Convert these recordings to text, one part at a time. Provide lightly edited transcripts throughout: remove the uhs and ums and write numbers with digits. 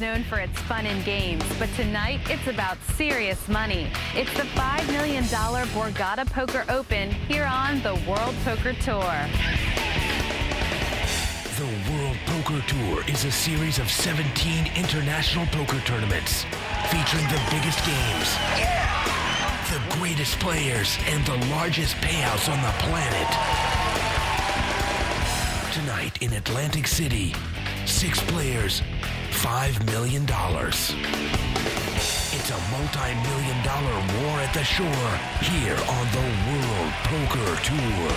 known for its fun and games, but tonight it's about serious money. It's the $5 million Borgata Poker Open here on the World Poker Tour. The World Poker Tour is a series of 17 international poker tournaments featuring the biggest games, the greatest players, and the largest payouts on the planet. Tonight in Atlantic City, 6 players, $5 million. It's a multi-million-dollar war at the shore here on the World Poker Tour.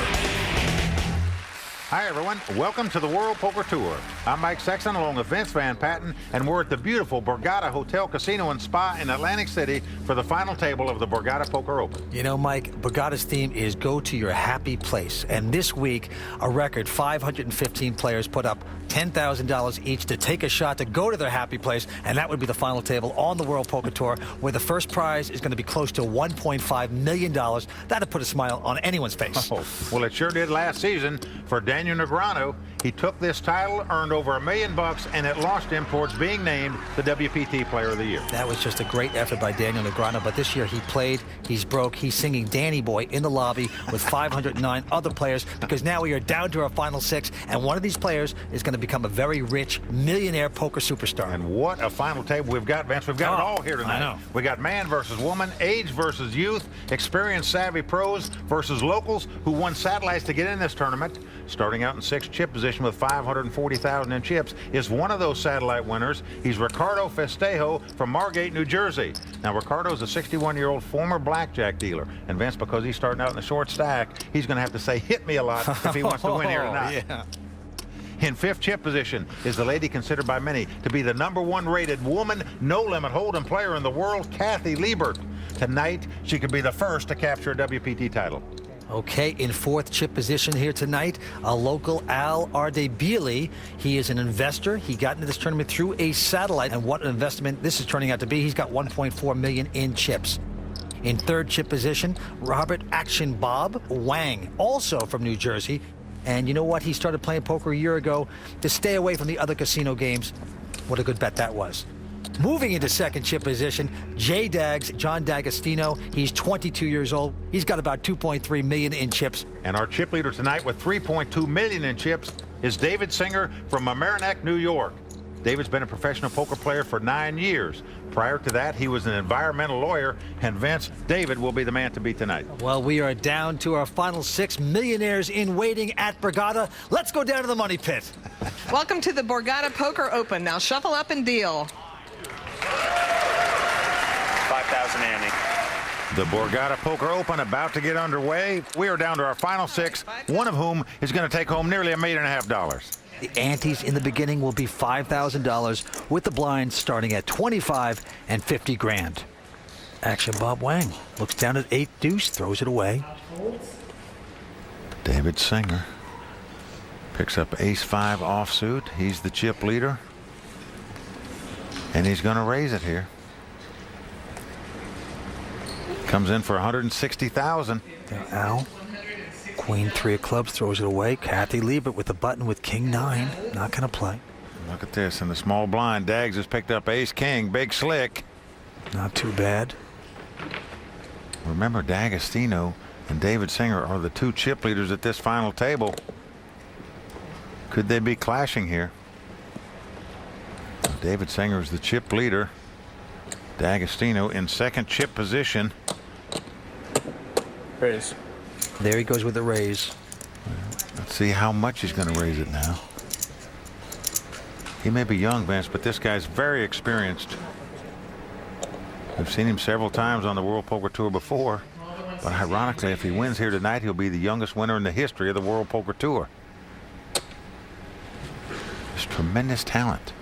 Hi, everyone. Welcome to the World Poker Tour. I'm Mike Sexton along with Vince Van Patten, and we're at the beautiful Borgata Hotel, Casino, and Spa in Atlantic City for the final table of the Borgata Poker Open. You know, Mike, Borgata's theme is go to your happy place. And this week, a record 515 players put up $10,000 each to take a shot to go to their happy place, and that would be the final table on the World Poker Tour, where the first prize is going to be close to $1.5 million. That'd put a smile on anyone's face. Oh, well, it sure did last season for Daniel Negreanu. He took this title, earned over $1 million, and it launched him towards being named the WPT Player of the Year. That was just a great effort by Daniel Negreanu, but this year he played, he's broke, he's singing Danny Boy in the lobby with 509 other players, because now we are down to our final 6, and one of these players is going to become a very rich millionaire poker superstar. And what a final table we've got, Vince. We've got it all here tonight. I know. We got man versus woman, age versus youth, experienced savvy pros versus locals who won satellites to get in this tournament. Starting out in 6th chip position with $540,000 in chips is one of those satellite winners. He's Ricardo Festejo from Margate, New Jersey. Now, Ricardo's a 61-year-old former blackjack dealer. And Vince, because he's starting out in the short stack, he's going to have to say hit me a lot if he wants to win here tonight. Yeah. In 5th chip position is the lady considered by many to be the #1 rated woman no-limit hold'em player in the world, Kathy Liebert. Tonight, she could be the first to capture a WPT title. Okay, in 4th chip position here tonight, a local Al Ardebili. He is an investor. He got into this tournament through a satellite, and what an investment this is turning out to be. He's got $1.4 million in chips. In 3rd chip position, Robert Action Bob Wang, also from New Jersey. And you know what? He started playing poker a year ago to stay away from the other casino games. What a good bet that was. Moving into 2nd chip position, J-Dags, John D'Agostino. He's 22 years old. He's got about $2.3 million in chips. And our chip leader tonight with $3.2 million in chips is David Singer from Mamaroneck, New York. David's been a professional poker player for 9 years. Prior to that, he was an environmental lawyer, and Vince, David will be the man to beat tonight. Well, we are down to our final 6 millionaires in waiting at Borgata. Let's go down to the money pit. Welcome to the Borgata Poker Open. Now shuffle up and deal. 5,000 Andy. The Borgata Poker Open about to get underway. We are down to our final 6, one of whom is going to take home nearly $1.5 million. The antes in the beginning will be $5,000, with the blinds starting at 25 and 50 grand. Action Bob Wang looks down at 8 deuce, throws it away. David Singer picks up ace-5 offsuit. He's the chip leader, and he's going to raise it here. Comes in for $160,000. Al, Queen 3 of clubs, throws it away. Kathy Liebert with the button with King 9. Not going to play. Look at this in the small blind. Dags has picked up ace-king. Big slick. Not too bad. Remember, D'Agostino and David Singer are the 2 chip leaders at this final table. Could they be clashing here? David Singer is the chip leader. D'Agostino in 2nd chip position. Raise. There he goes with the raise. Let's see how much he's going to raise it now. He may be young, Vince, but this guy's very experienced. We've seen him several times on the World Poker Tour before. But ironically, if he wins here tonight, he'll be the youngest winner in the history of the World Poker Tour. Just tremendous talent.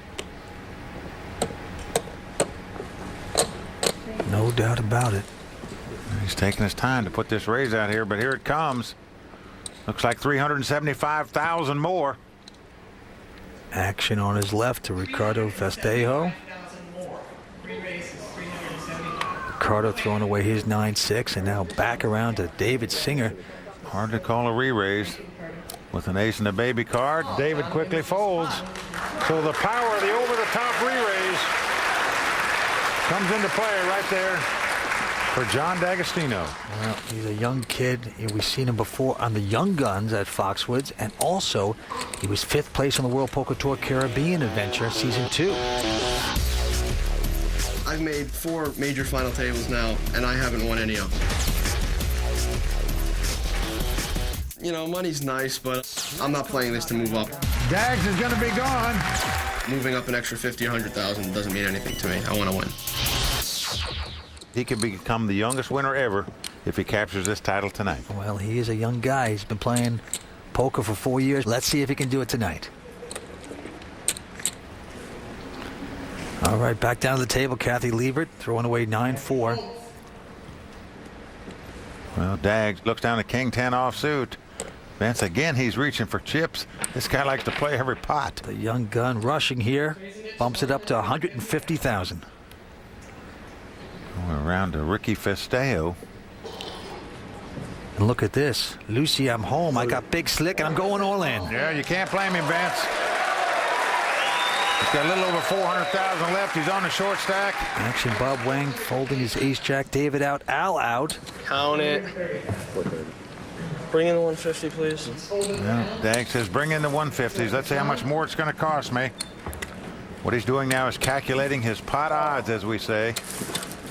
No doubt about it. He's taking his time to put this raise out here, but here it comes. Looks like $375,000 more. Action on his left to Ricardo Festejo. Ricardo throwing away his 9-6, and now back around to David Singer. Hard to call a re-raise. With an ace and a baby card, David quickly folds. So the power of the over-the-top re-raise comes into play right there for John D'Agostino. Well, he's a young kid. We've seen him before on the Young Guns at Foxwoods, and also he was 5th place on the World Poker Tour Caribbean Adventure Season 2. I've made 4 major final tables now, and I haven't won any of them. You know, money's nice, but I'm not playing this to move up. Dags is going to be gone. Moving up an extra 50 or 100,000 doesn't mean anything to me. I want to win. He could become the youngest winner ever if he captures this title tonight. Well, he is a young guy. He's been playing poker for 4 years. Let's see if he can do it tonight. All right, back down to the table. Kathy Liebert throwing away 9-4. Well, Dags looks down at King 10 offsuit. Vince, again, he's reaching for chips. This guy likes to play every pot. The young gun rushing here. Bumps it up to 150,000. We're around to Ricky Festeo. And look at this. Lucy, I'm home. I got big slick, and I'm going all in. Yeah, you can't blame him, Vince. He's got a little over 400,000 left. He's on the short stack. Action Bob Wang folding his ace-jack. David out. Al out. Count it. Bring in the 150, please. Yeah, Dag says bring in the 150s. Let's see how much more it's going to cost me. What he's doing now is calculating his pot odds, as we say.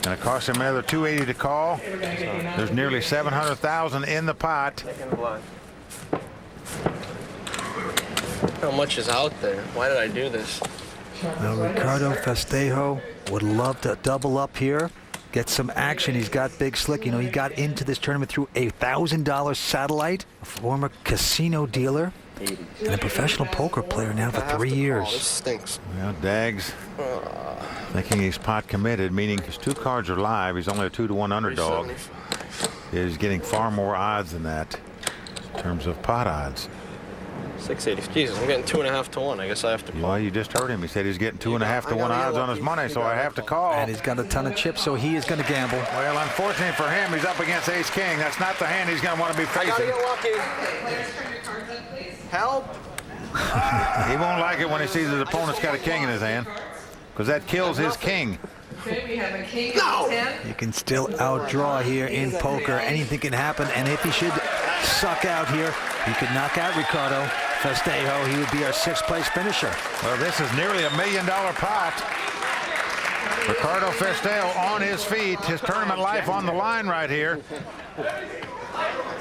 Going to cost him another 280 to call. There's nearly 700,000 in the pot. How much is out there? Why did I do this? Now Ricardo Festejo would love to double up here, get some action. He's got big slick. You know, he got into this tournament through a $1,000 satellite, a former casino dealer, and a professional poker player now for 3 years. Oh, this stinks. Well, Dags thinking he's pot committed, meaning his 2 cards are live. He's only a 2-to-1 underdog. He's getting far more odds than that in terms of pot odds. 680. Jesus, I'm getting 2.5 to 1. I guess I have to call. Well, you just heard him. He said he's getting 2.5 to 1 odds on his money, so I have to call. And he's got a ton of chips, so he is going to gamble. Well, unfortunately for him, he's up against Ace King. That's not the hand he's going to want to be facing. Get lucky. Help. He won't like it when he sees his opponent's got a king in his hand, because that kills his king. Okay, we have a king on 10. You can still outdraw here in poker. Anything can happen, and if he should suck out here, he could knock out Ricardo Festejo. He would be our 6th place finisher. Well, this is nearly $1 million pot. Ricardo Festeo on his feet, his tournament life on the line right here.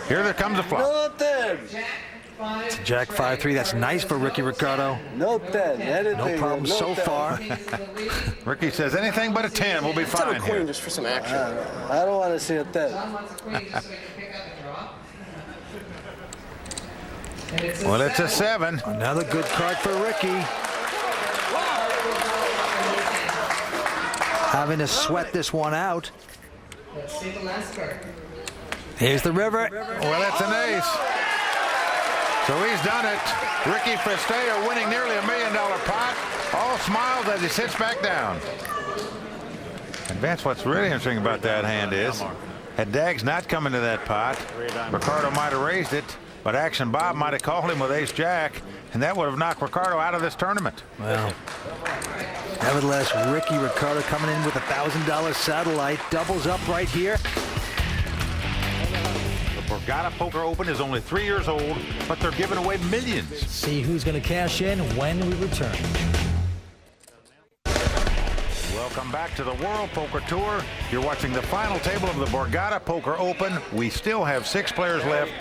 Here there comes a flop. It's a Jack 5-3. That's nice for Ricky Ricardo. No 10. No problem so far. Ricky says anything but a 10 will be fine Queen here. just for some action. I don't want to see a 10. Well, it's a 7. Another good card for Ricky. Having to sweat this one out. Let's see the last card. Here's the river. Well, that's an ace. So he's done it. Ricky Festeo winning nearly $1 million pot. All smiles as he sits back down. And Vince, what's really interesting about that hand is, had Dags not come into that pot, Ricardo might have raised it, but Action Bob might have called him with ace-jack, and that would have knocked Ricardo out of this tournament. Well, nevertheless, Ricky Ricardo coming in with a $1,000 satellite. Doubles up right here. The Borgata Poker Open is only 3 years old, but they're giving away millions. See who's going to cash in when we return. Welcome back to the World Poker Tour. You're watching the final table of the Borgata Poker Open. We still have 6 players left.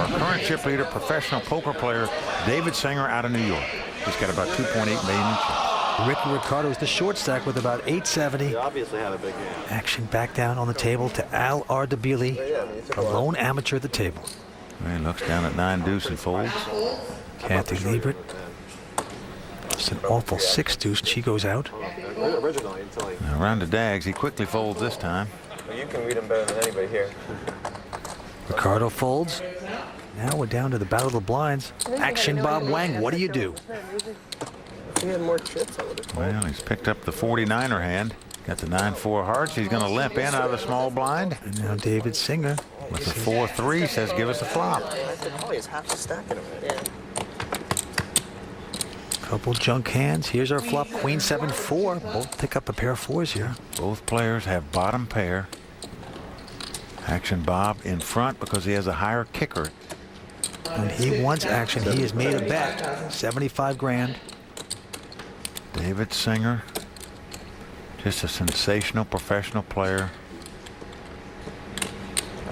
Our current chip leader, professional poker player, David Singer out of New York. He's got about 2.8 million in chips. Ricky Ricardo is the short stack with about 870. He obviously had a big game. Action back down on the table to Al Ardabili, a lone amateur at the table. He looks down at 9 deuce and folds. Kathy Liebert. It's an awful 6 deuce. She goes out. Originally, until he... Now around to Dags. He quickly folds this time. Well, you can read him better than anybody here. Ricardo folds. Now we're down to the battle of the blinds. Action Bob Wang. What do you do? If he had more chips, I would have called. Well, he's picked up the 49er hand. Got the 9-4 hearts. He's going to limp in out of the small blind. And now David Singer. With the 4-3 says give us a flop. I said, oh, he's half a stack in him. Yeah. Couple junk hands. Here's our flop, queen 7-4. Both pick up a pair of fours here. Both players have bottom pair. Action Bob in front because he has a higher kicker. And he wants action. He has made a bet. 75 grand. David Singer, just a sensational professional player.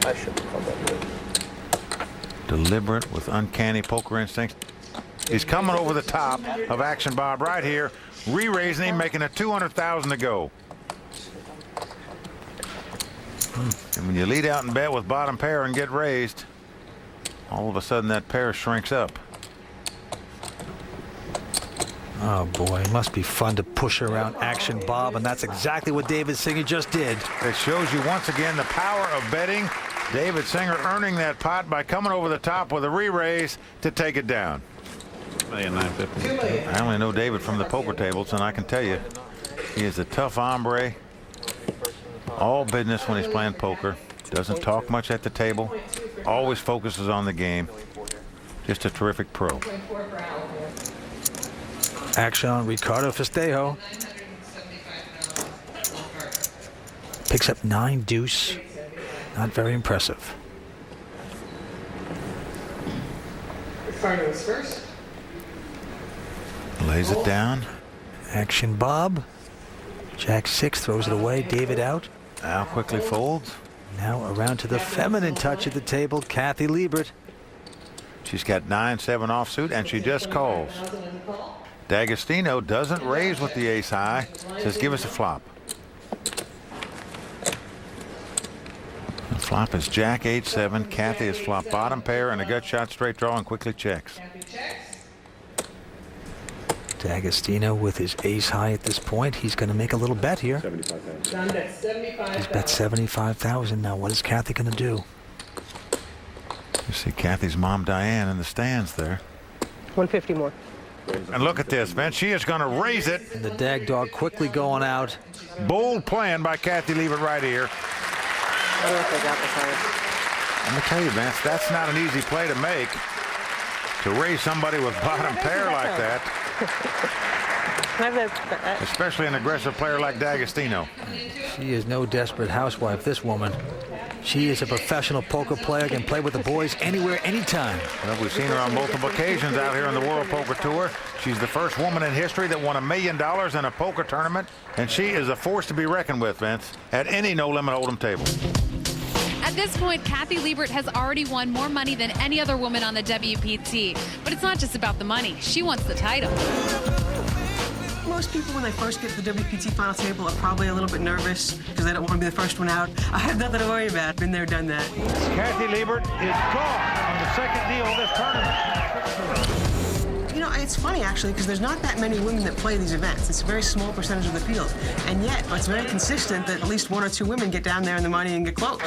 I shouldn't have called that good. Deliberate with uncanny poker instincts. He's coming over the top of Action Bob right here, re-raising him, making it 200,000 to go. And when you lead out and bet with bottom pair and get raised, all of a sudden that pair shrinks up. Oh boy, it must be fun to push around Action Bob, and that's exactly what David Singer just did. It shows you once again the power of betting. David Singer earning that pot by coming over the top with a re-raise to take it down. I only know David from the poker tables, and I can tell you, he is a tough hombre. All business when he's playing poker. Doesn't talk much at the table. Always focuses on the game. Just a terrific pro. Action on Ricardo Festejo. Picks up 9 deuce. Not very impressive. Ricardo's first. Lays it down. Action Bob. Jack 6 throws it away. David out. Al quickly folds. Now around to the feminine touch at the table, Kathy Liebert. She's got 9-7 offsuit, and she just calls. D'Agostino doesn't raise with the ace high. Says, give us a flop. The flop is Jack 8-7. Kathy is flop bottom pair and a gut shot straight draw and quickly checks. D'Agostino with his ace high at this point. He's going to make a little bet here. He's bet 75,000. Now what is Kathy going to do? You see Kathy's mom Diane in the stands there. 150 more. And look at this, Vince. She is going to raise it. And the Dag Dog quickly going out. Bold plan by Kathy Liebert right here. I don't know if they got the card. I'm going to tell you, Vince, that's not an easy play to make. To raise somebody with bottom pair like that. Especially an aggressive player like D'Agostino. She is no desperate housewife, this woman. She is a professional poker player, can play with the boys anywhere, anytime. Well, we've seen her on multiple occasions out here on the World Poker Tour. She's the first woman in history that won $1 million in a poker tournament, and she is a force to be reckoned with, Vince, at any no-limit hold'em table. At this point, Kathy Liebert has already won more money than any other woman on the WPT. But it's not just about the money. She wants the title. Most people, when they first get to the WPT final table, are probably a little bit nervous because they don't want to be the first one out. I have nothing to worry about. Been there, done that. Kathy Liebert is gone on the second deal of this tournament. You know, it's funny, actually, because there's not that many women that play these events. It's a very small percentage of the field. And yet, it's very consistent that at least 1 or 2 women get down there in the money and get close.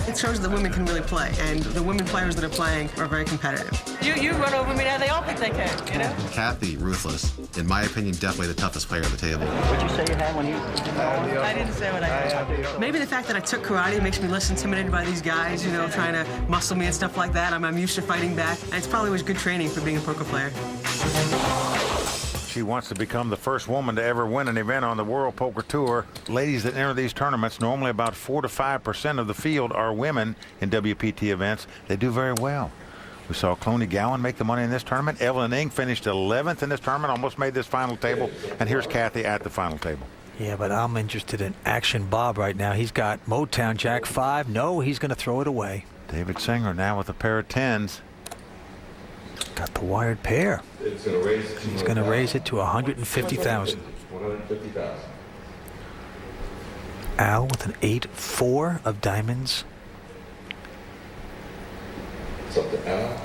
It shows that women can really play, and the women players that are playing are very competitive. You run over me now. They all think they can, you know? Kathy, ruthless. In my opinion, definitely the toughest player at the table. What'd you say you had when you... I didn't say what I had. Maybe the fact that I took karate makes me less intimidated by these guys, you know, trying to muscle me and stuff like that. I'm used to fighting back, and it's probably was good training for being a poker player. She wants to become the first woman to ever win an event on the World Poker Tour. Ladies that enter these tournaments, normally about 4 to 5% of the field are women in WPT events. They do very well. We saw Cloney Gowan make the money in this tournament. Evelyn Ng finished 11th in this tournament, almost made this final table. And here's Kathy at the final table. Yeah, but I'm interested in Action Bob right now. He's got Motown Jack 5. No, he's going to throw it away. David Singer now with a pair of 10s. Got the wired pair. He's going to raise it to 150,000. Al with an 8-4 of diamonds. It's up to Al.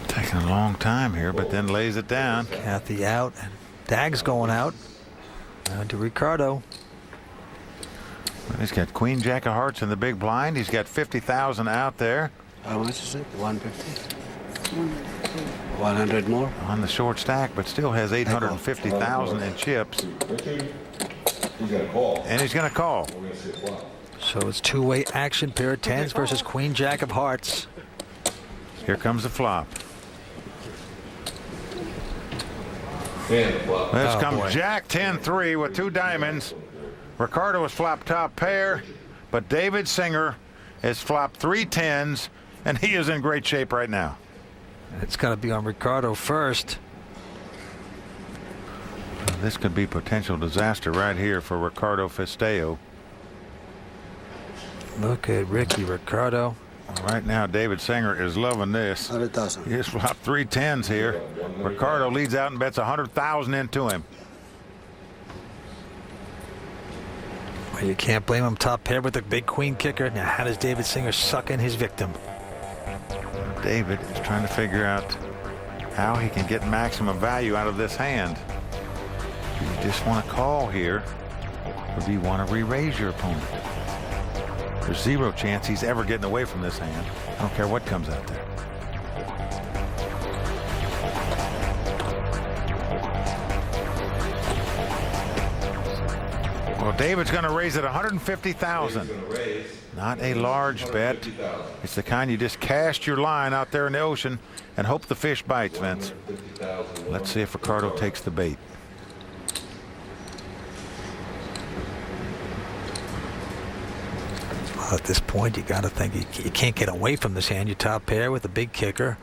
Taking a long time here, but then lays it down. Kathy out, and Dag's going out. Down to Ricardo. Well, he's got Queen Jack of Hearts in the big blind. He's got 50,000 out there. How much is it? 150? 100 more? On the short stack, but still has 850,000 in chips. He's going to call. And he's going to call. So it's two-way action, pair of 10s versus Queen Jack of Hearts. Here comes the flop. This comes Jack 10-3 with 2 diamonds. Ricardo has flopped top pair, but David Singer has flopped 3 10s, and he is in great shape right now. It's got to be on Ricardo first. This could be potential disaster right here for Ricardo Festeo. Look at Ricky Ricardo. Right now, David Singer is loving this. 100,000. He just flopped 3 10s here. Ricardo leads out and bets 100,000 into him. Well, you can't blame him. Top pair with the big queen kicker. Now, how does David Singer suck in his victim? David is trying to figure out how he can get maximum value out of this hand. Do you just want to call here, or do you want to re-raise your opponent? There's 0 chance he's ever getting away from this hand. I don't care what comes out there. Well, David's going to raise it 150,000. Not a large bet. It's the kind you just cast your line out there in the ocean and hope the fish bites, Vince. Let's see if Ricardo takes the bait. Well, at this point, you got to think you can't get away from this hand. You top pair with a big kicker.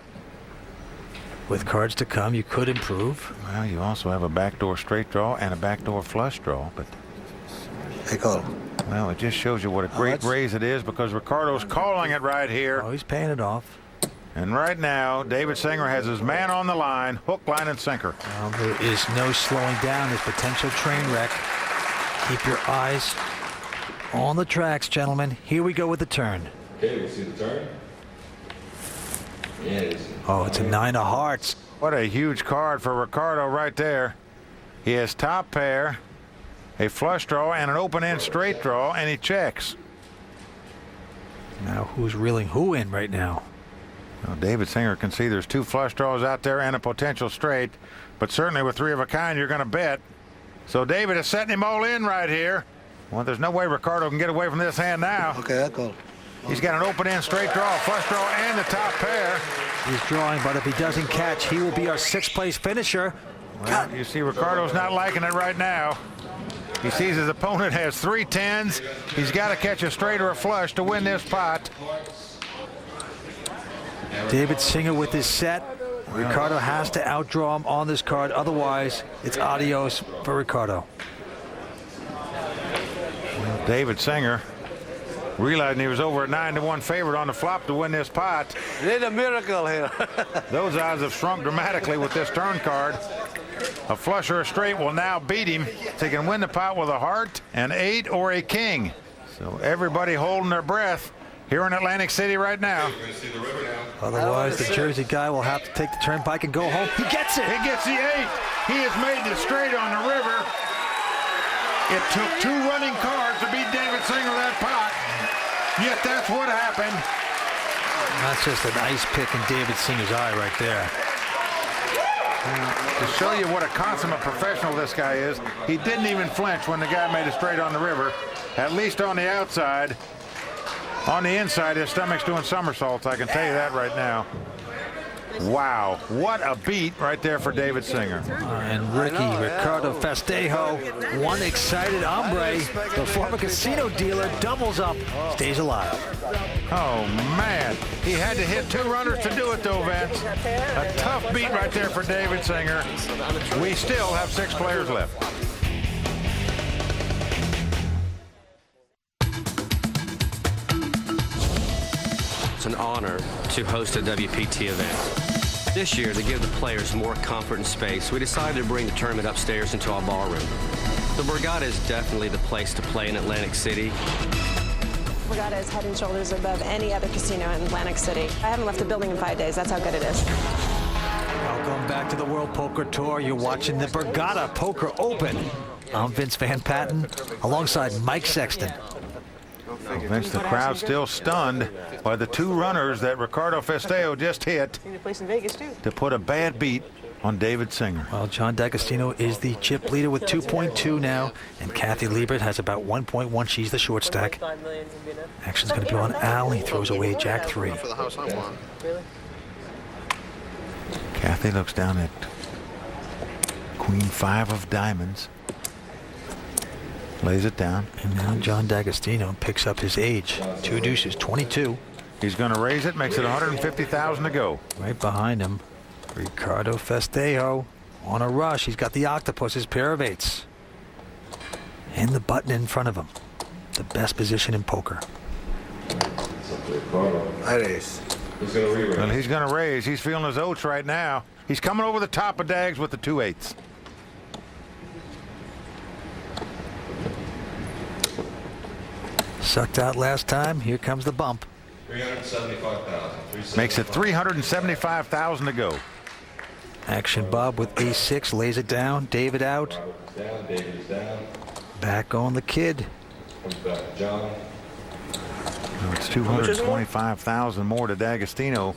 With cards to come, you could improve. Well, you also have a backdoor straight draw and a backdoor flush draw, but I call. Well, it just shows you what a great raise it is, because Ricardo's calling it right here. Oh, he's paying it off. And right now, David Singer has his man on the line, hook, line, and sinker. Well, there is no slowing down this potential train wreck. Keep your eyes on the tracks, gentlemen. Here we go with the turn. Okay, we'll see the turn. Oh, it's a 9 of hearts. What a huge card for Ricardo right there. He has top pair, a flush draw, and an open-end straight draw, and he checks. Now, who's reeling who in right now? Well, David Singer can see there's 2 flush draws out there and a potential straight, but certainly with 3 of a kind, you're going to bet. So David is setting him all in right here. Well, there's no way Ricardo can get away from this hand now. Okay, I call. He's got an open-end straight draw, flush draw, and the top pair. He's drawing, but if he doesn't catch, he will be our 6th-place finisher. Well, you see Ricardo's not liking it right now. He sees his opponent has 3 10s. He's got to catch a straight or a flush to win this pot. David Singer with his set. Ricardo has to outdraw him on this card. Otherwise, it's adios for Ricardo. Well, David Singer, realizing he was over a 9-1 favorite on the flop to win this pot. Did a miracle here. Those odds have shrunk dramatically with this turn card. A flush or a straight will now beat him, so he can win the pot with a heart, an 8, or a king. So everybody holding their breath here in Atlantic City right now. Otherwise, the Jersey guy will have to take the turnpike and go home. He gets it. He gets the 8. He has made the straight on the river. It took 2 running cards to beat David Singer that pot. Yet that's what happened. That's just an ice pick in David Singer's eye right there. To show you what a consummate professional this guy is, he didn't even flinch when the guy made a straight on the river, at least on the outside. On the inside, his stomach's doing somersaults, I can tell you that right now. Wow, what a beat right there for David Singer. And Ricardo Festejo, one excited hombre, the former casino dealer, doubles up, stays alive. Oh, man. He had to hit 2 runners to do it, though, Vince. A tough beat right there for David Singer. We still have 6 players left. It's an honor to host a WPT event. This year, to give the players more comfort and space, we decided to bring the tournament upstairs into our ballroom. The Borgata is definitely the place to play in Atlantic City. Borgata is head and shoulders above any other casino in Atlantic City. I haven't left the building in 5 days. That's how good it is. Welcome back to the World Poker Tour. You're watching the Borgata Poker Open. I'm Vince Van Patten, alongside Mike Sexton. Well, Vince, the crowd's still stunned by the 2 runners that Ricardo Festeo just hit to put a bad beat on David Singer. Well, John D'Agostino is the chip leader with 2.2 now, and Kathy Liebert has about 1.1. She's the short stack. Action's going to be on Al. He throws away Jack 3. Kathy looks down at Queen 5 of diamonds. Lays it down. And now John D'Agostino picks up his age. 2 deuces, 22. He's going to raise it, makes it 150,000 to go. Right behind him, Ricardo Festejo on a rush. He's got the octopus, his pair of 8s. And the button in front of him. The best position in poker. I raise. Well, he's going to raise. He's feeling his oats right now. He's coming over the top of Dags with the 2 8s. Sucked out last time. Here comes the bump. 375,000. Makes it 375,000 to go. Action Bob with ace-6 lays it down. David out. David is down. Back on the kid. Comes back to John. So it's 225,000 more to D'Agostino.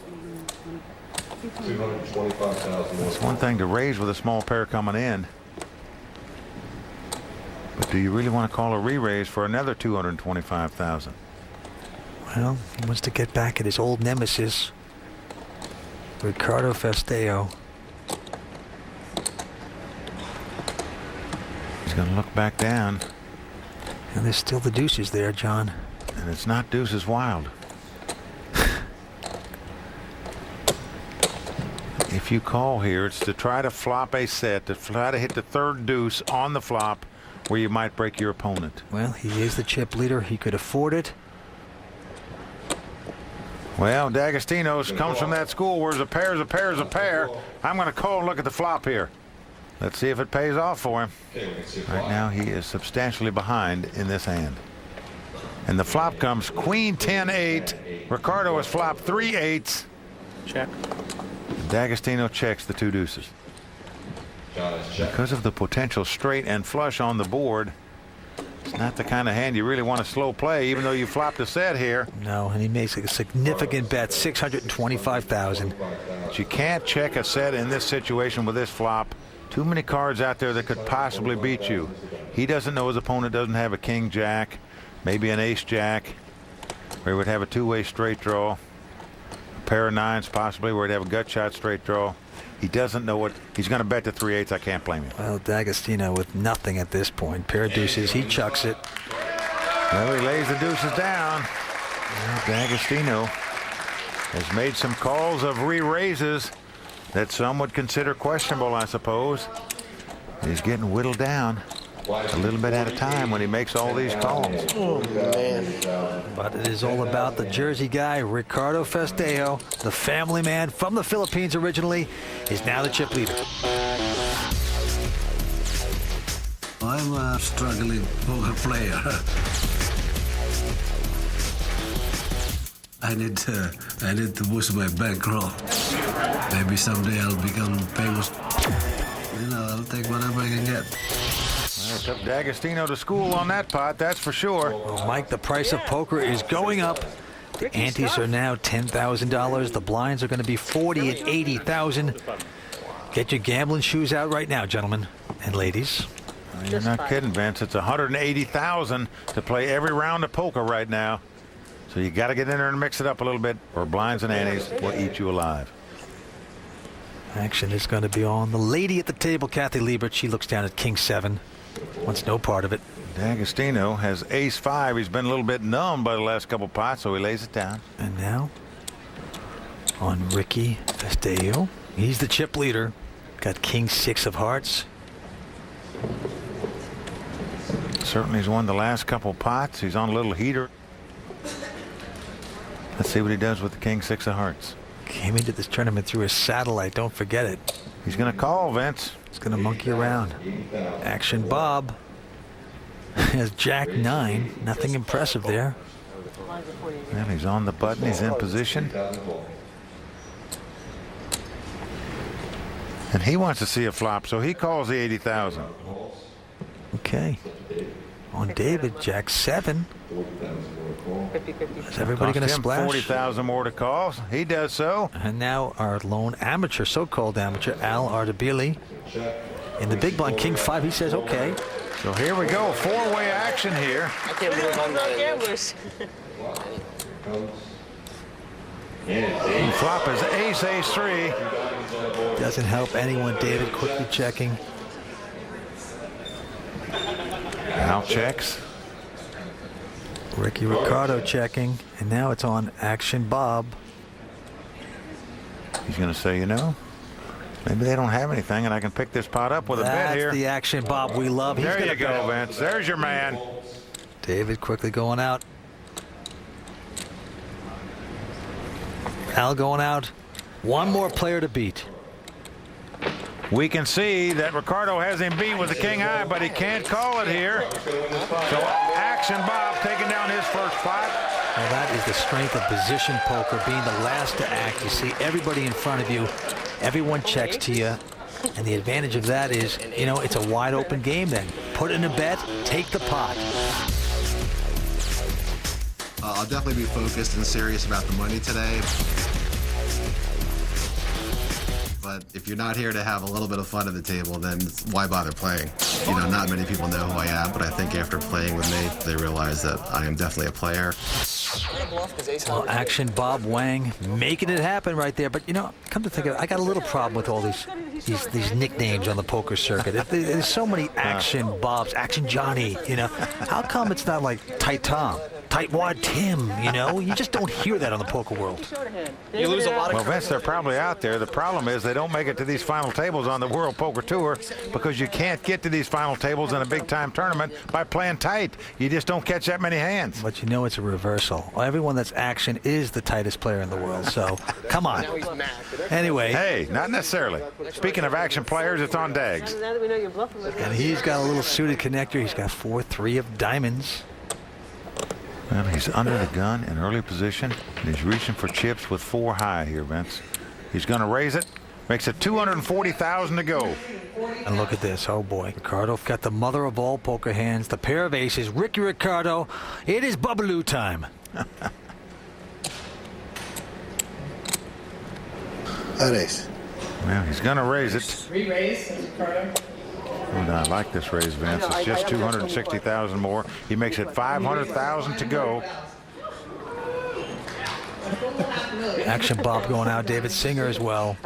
225,000 more. It's one thing to raise with a small pair coming in. But do you really want to call a re-raise for another 225,000? Well, he wants to get back at his old nemesis, Ricardo Festejo. He's going to look back down. And there's still the deuces there, John. And it's not deuces wild. If you call here, it's to try to flop a set, to try to hit the 3rd deuce on the flop where you might break your opponent. Well, he is the chip leader. He could afford it. Well, D'Agostino comes from that school where a pair is a pair is a pair. I'm going to call and look at the flop here. Let's see if it pays off for him. Right now, he is substantially behind in this hand. And the flop comes Queen 10-8. Ricardo has flopped 3 8s. Check. D'Agostino checks the 2 deuces. Because of the potential straight and flush on the board, it's not the kind of hand you really want to slow play, even though you flopped a set here. No, and he makes a significant bet, 625,000. But you can't check a set in this situation with this flop. Too many cards out there that could possibly beat you. He doesn't know his opponent doesn't have a king jack, maybe an ace jack, where he would have a 2-way straight draw, a pair of 9s possibly where he'd have a gut shot straight draw. He doesn't know what he's going to bet the 3 8s. I can't blame him. Well, D'Agostino with nothing at this point. Pair of deuces. He chucks it. Well, he lays the deuces down. Well, D'Agostino has made some calls of re-raises that some would consider questionable, I suppose. He's getting whittled down a little bit at a time when he makes all these calls. Oh, man. But it is all about the Jersey guy, Ricardo Festejo, the family man from the Philippines originally, is now the chip leader. I'm a struggling poker player. I need to boost my bankroll. Maybe someday I'll become famous. You know, I'll take whatever I can get. Well, it took D'Agostino to school on that pot, that's for sure. Well, Mike, the price of poker is going up. The antes are now $10,000. The blinds are going to be $40,000 and $80,000. Get your gambling shoes out right now, gentlemen and ladies. You're not kidding, Vince. It's $180,000 to play every round of poker right now. So you got to get in there and mix it up a little bit, or blinds and antes will eat you alive. Action is going to be on the lady at the table, Kathy Liebert. She looks down at King 7. Wants no part of it. D'Agostino has ace 5. He's been a little bit numb by the last couple pots, so he lays it down. And now on Ricky Festejo. He's the chip leader. Got King 6 of hearts. Certainly he's won the last couple pots. He's on a little heater. Let's see what he does with the King 6 of hearts. Came into this tournament through a satellite. Don't forget it. He's going to call, Vince. He's going to monkey around. Action Bob has Jack 9. Nothing impressive there. Well, he's on the button. He's in position. And he wants to see a flop, so he calls the 80,000. Okay. On David, Jack 7. Is everybody going to splash? 40,000 more to call. He does so. And now our lone amateur, so-called amateur, Al Ardabili. In the big blind, King 5, he says, okay. So here we go. 4-way action here. I can't believe I'm not gamblers. And flop is ace, ace 3. Doesn't help anyone, David quickly checking. Al checks. Ricky Ricardo checking, and now it's on Action Bob. He's going to say, you know, maybe they don't have anything, and I can pick this pot up with a bet here. That's the Action Bob we love. There you go, Vince. There's your man. David quickly going out. Al going out. One more player to beat. We can see that Ricardo has him beat with the king high, but he can't call it here. So Action Bob taking down his first pot. Well, that is the strength of position poker, being the last to act. You see everybody in front of you. Everyone checks to you. And the advantage of that is, you know, it's a wide open game then. Put in a bet, take the pot. I'll definitely be focused and serious about the money today. But if you're not here to have a little bit of fun at the table, then why bother playing? You know, not many people know who I am, but I think after playing with me, they realize that I am definitely a player. Well, Action Bob Wang making it happen right there. But, you know, come to think of it, I got a little problem with all these nicknames on the poker circuit. There's so many Action Bobs, Action Johnny, you know. How come it's not like Tight Tom, Tightwad Tim, you know? You just don't hear that on the poker world. You lose a lot of Well, Vince, they're probably out there. The problem is they don't make it to these final tables on the World Poker Tour because you can't get to these final tables in a big-time tournament by playing tight. You just don't catch that many hands. But you know it's a reversal. Well, everyone that's Action is the tightest player in the world, so come on. Anyway. Hey, not necessarily. Speaking of Action players, it's on Dags. And he's got a little suited connector. He's got 4-3 of diamonds. Well, he's under the gun in early position, and he's reaching for chips with 4 high here, Vince. He's going to raise it. Makes it 240,000 to go. And look at this. Oh, boy. Ricardo got the mother of all poker hands, the pair of aces. Ricky Ricardo, it is Bubbaloo time. That ace. Well, he's going to raise it. Re-raise, Ricardo. Oh, no, I like this raise, Vince. It's just 260,000 more. He makes it 500,000 to go. Action Bob going out. David Singer as well.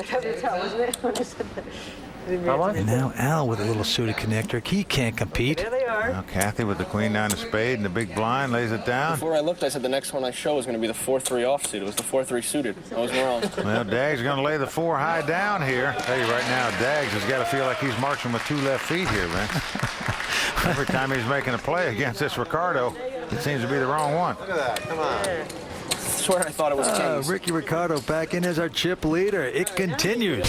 And now Al with a little suited connector. He can't compete. There they are. Now Kathy with the queen nine of spade and the big blind lays it down. Before I looked, I said the next one I show is going to be the 4-3 offsuit. It was the 4-3 suited. I was wrong. Well, Dags is going to lay the 4 high down here. I tell you right now, Dags has got to feel like he's marching with 2 left feet here, Vince. Every time he's making a play against this Ricardo, it seems to be the wrong one. Look at that. Come on. I swear I thought it was kings. Ricky Ricardo back in as our chip leader. It continues.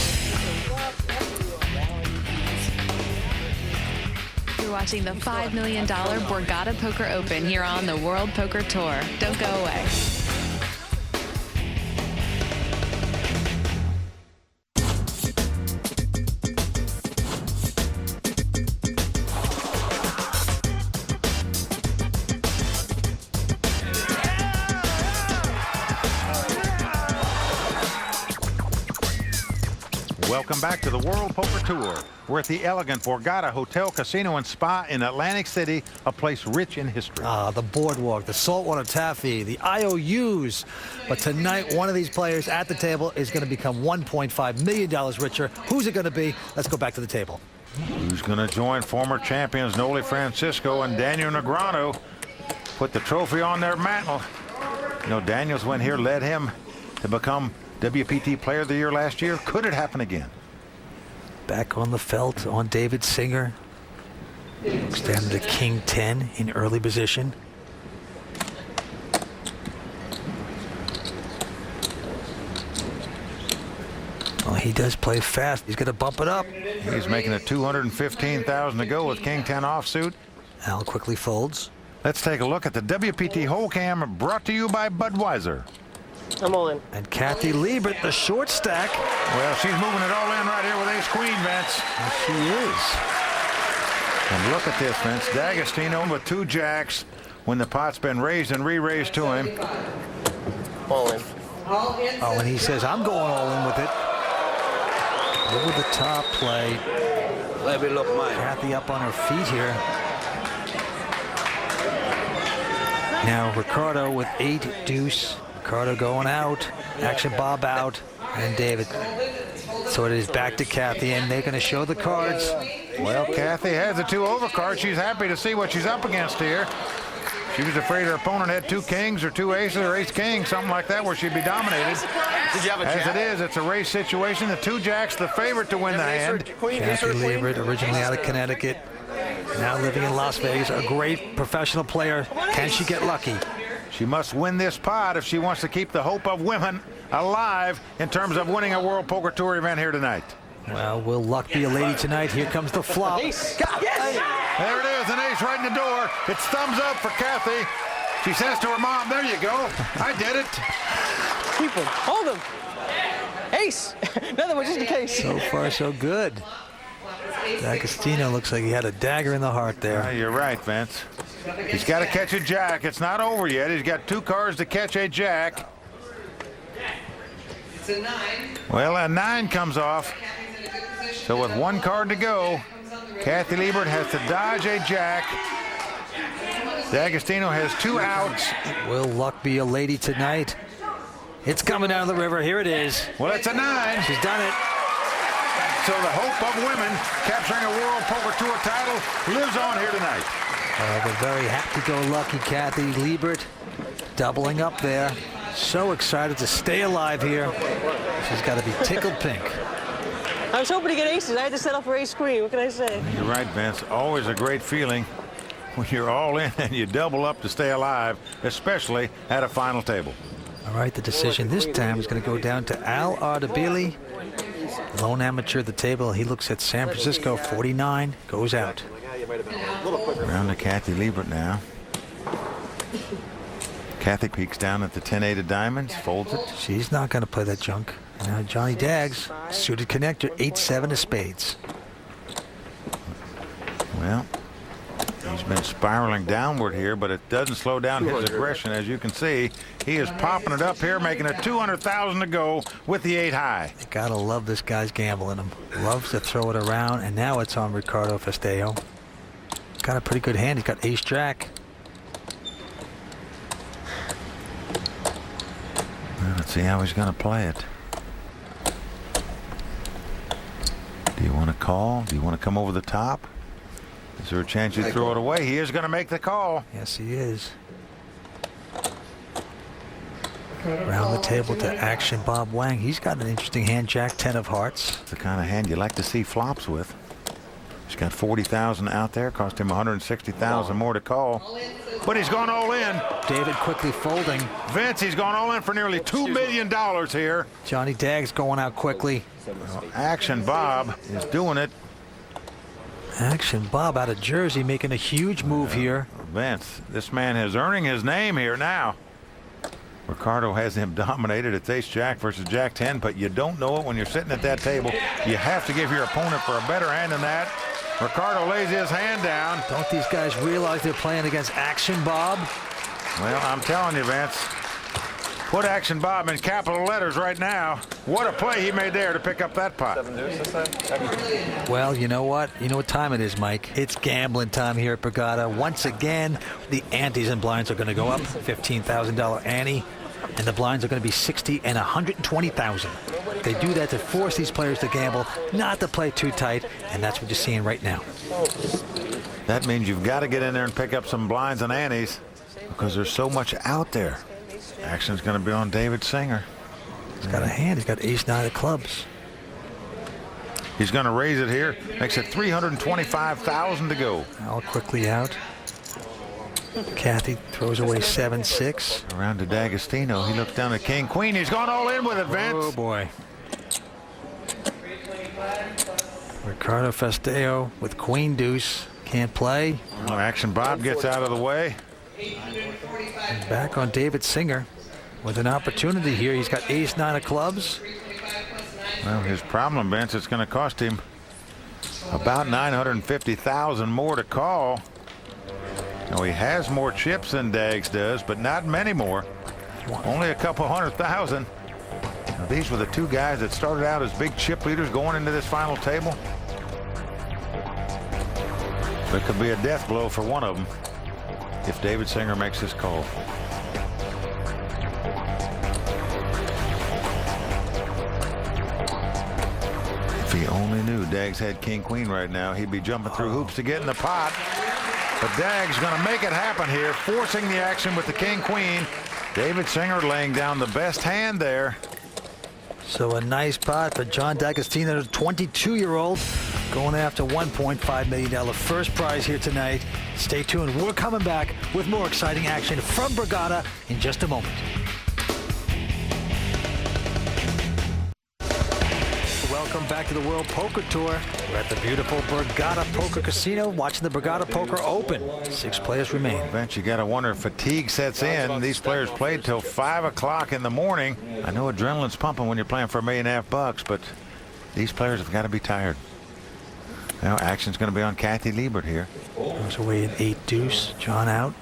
You're watching the $5 million Borgata Poker Open here on the World Poker Tour. Don't go away. Welcome back to the World Poker Tour. We're at the elegant Borgata Hotel, Casino, and Spa in Atlantic City, a place rich in history. The boardwalk, the saltwater taffy, the IOUs. But tonight, one of these players at the table is going to become $1.5 million richer. Who's it going to be? Let's go back to the table. Who's going to join former champions Noli Francisco and Daniel Negreanu? Put the trophy on their mantle. You know, Daniel's win here led him to become WPT Player of the Year last year. Could it happen again? Back on the felt on David Singer. Looks down to the King 10 in early position. Well, he does play fast. He's going to bump it up. He's making it 215,000 to go with King 10 offsuit. Al quickly folds. Let's take a look at the WPT Whole Cam, brought to you by Budweiser. I'm all in. And Kathy Liebert, the short stack. Well, she's moving it all in right here with ace-queen, Vince. Yes, she is. And look at this, Vince. D'Agostino with 2 jacks when the pot's been raised and re-raised to him. All in. All in. Oh, and he says, I'm going all in with it. Over the top play. Let me look mine. Kathy up on her feet here. Now Ricardo with 8 deuce. Ricardo going out. Action Bob out. And David So it is back to Kathy, and they're going to show the cards. Well, Kathy has the 2 over cards. She's happy to see what she's up against here. She was afraid her opponent had 2 kings or 2 aces or ace king, something like that, where she'd be dominated. Did you have a jack? As it is, it's a race situation. The 2 jacks, the favorite to win the hand. Kathy Liebert, originally out of Connecticut, now living in Las Vegas, a great professional player. Can she get lucky? She must win this pot if she wants to keep the hope of women alive in terms of winning a World Poker Tour event here tonight. Well, will luck be a lady tonight? Here comes the flop. Yes! There it is, an ace right in the door. It's thumbs up for Kathy. She says to her mom, there you go. I did it. Keep him. Hold him. Ace. Another one just in case. So far, so good. D'Agostino looks like he had a dagger in the heart there. You're right, Vince. He's got to catch a jack. It's not over yet. He's got 2 cards to catch a jack. It's a 9. Well, a 9 comes off. So with 1 card to go, Kathy Liebert has to dodge a jack. D'Agostino has 2 outs. Will luck be a lady tonight? It's coming out of the river. Here it is. Well, it's a 9. She's done it. So the hope of women capturing a World Poker Tour title lives on here tonight. The very happy-go-lucky Kathy Liebert doubling up there. So excited to stay alive here. She's got to be tickled pink. I was hoping to get aces. I had to settle for ace queen. What can I say? You're right, Vince. Always a great feeling when you're all in and you double up to stay alive, especially at a final table. All right, the decision this time is going to go down to Al Ardabili. Lone amateur at the table. He looks at San Francisco. 49 goes out. Around to Kathy Liebert now. Kathy peeks down at the 10-8 of diamonds, folds it. She's not going to play that junk. Now Johnny Daggs, suited connector, 8-7 of spades. Well, he's been spiraling downward here, but it doesn't slow down his aggression. As you can see, he is popping it up here, making it 200,000 to go with the 8 high. You gotta love this guy's gambling him. Loves to throw it around, and now it's on Ricardo Festeo. Got a pretty good hand. He's got ace-jack. Well, let's see how he's going to play it. Do you want to call? Do you want to come over the top? Is there a chance you throw it away? He is going to make the call. Yes, he is. Around the table to Action Bob Wang. He's got an interesting hand, Jack 10 of hearts. It's the kind of hand you like to see flops with. He's got 40,000 out there. Cost him 160,000 more to call. But he's gone all in. David quickly folding. Vince, he's gone all in for nearly $2 million here. Johnny Daggs going out quickly. Well, Action Bob is doing it. Action Bob out of Jersey making a huge move here. Vince, this man is earning his name here now. Ricardo has him dominated. It's ace-jack versus jack-10, but you don't know it when you're sitting at that table. You have to give your opponent for a better hand than that. Ricardo lays his hand down. Don't these guys realize they're playing against Action Bob? Well, I'm telling you, Vince, put Action Bob in capital letters right now. What a play he made there to pick up that pot. Well, you know what? You know what time it is, Mike. It's gambling time here at Borgata. Once again, the antes and blinds are going to go up. $15,000 ante. And the blinds are going to be 60 and 120,000. They do that to force these players to gamble, not to play too tight, and that's what you're seeing right now. That means you've got to get in there and pick up some blinds and antes because there's so much out there. Action's going to be on David Singer. He's got a hand. He's got ace-9 of clubs. He's going to raise it here. Makes it 325,000 to go. All quickly out. Kathy throws away 7-6. Around to D'Agostino. He looks down at King Queen. He's gone all in with it, Vince. Oh boy. Ricardo Festeo with Queen Deuce. Can't play. Well, Action Bob gets out of the way. And back on David Singer with an opportunity here. He's got ace-9 of clubs. Well, his problem, Vince, it's going to cost him about 950,000 more to call. Now, he has more chips than Daggs does, but not many more. Only a couple 100,000. Now, these were the 2 guys that started out as big chip leaders going into this final table. It could be a death blow for one of them if David Singer makes his call. If he only knew Daggs had king-queen right now, he'd be jumping through hoops to get in the pot. But Daggs going to make it happen here, forcing the action with the king-queen. David Singer laying down the best hand there. So a nice pot for John D'Agostino, the 22-year-old, going after $1.5 million first prize here tonight. Stay tuned. We're coming back with more exciting action from Borgata in just a moment. Welcome back to the World Poker Tour. We're at the beautiful Borgata Poker Casino watching the Borgata Poker Open. 6 players remain. Vince, you got to wonder if fatigue sets in. These players played till 5 o'clock in the morning. I know adrenaline's pumping when you're playing for $1.5 million, but these players have got to be tired. Now action's going to be on Kathy Liebert here. Goes away an 8 deuce. John out.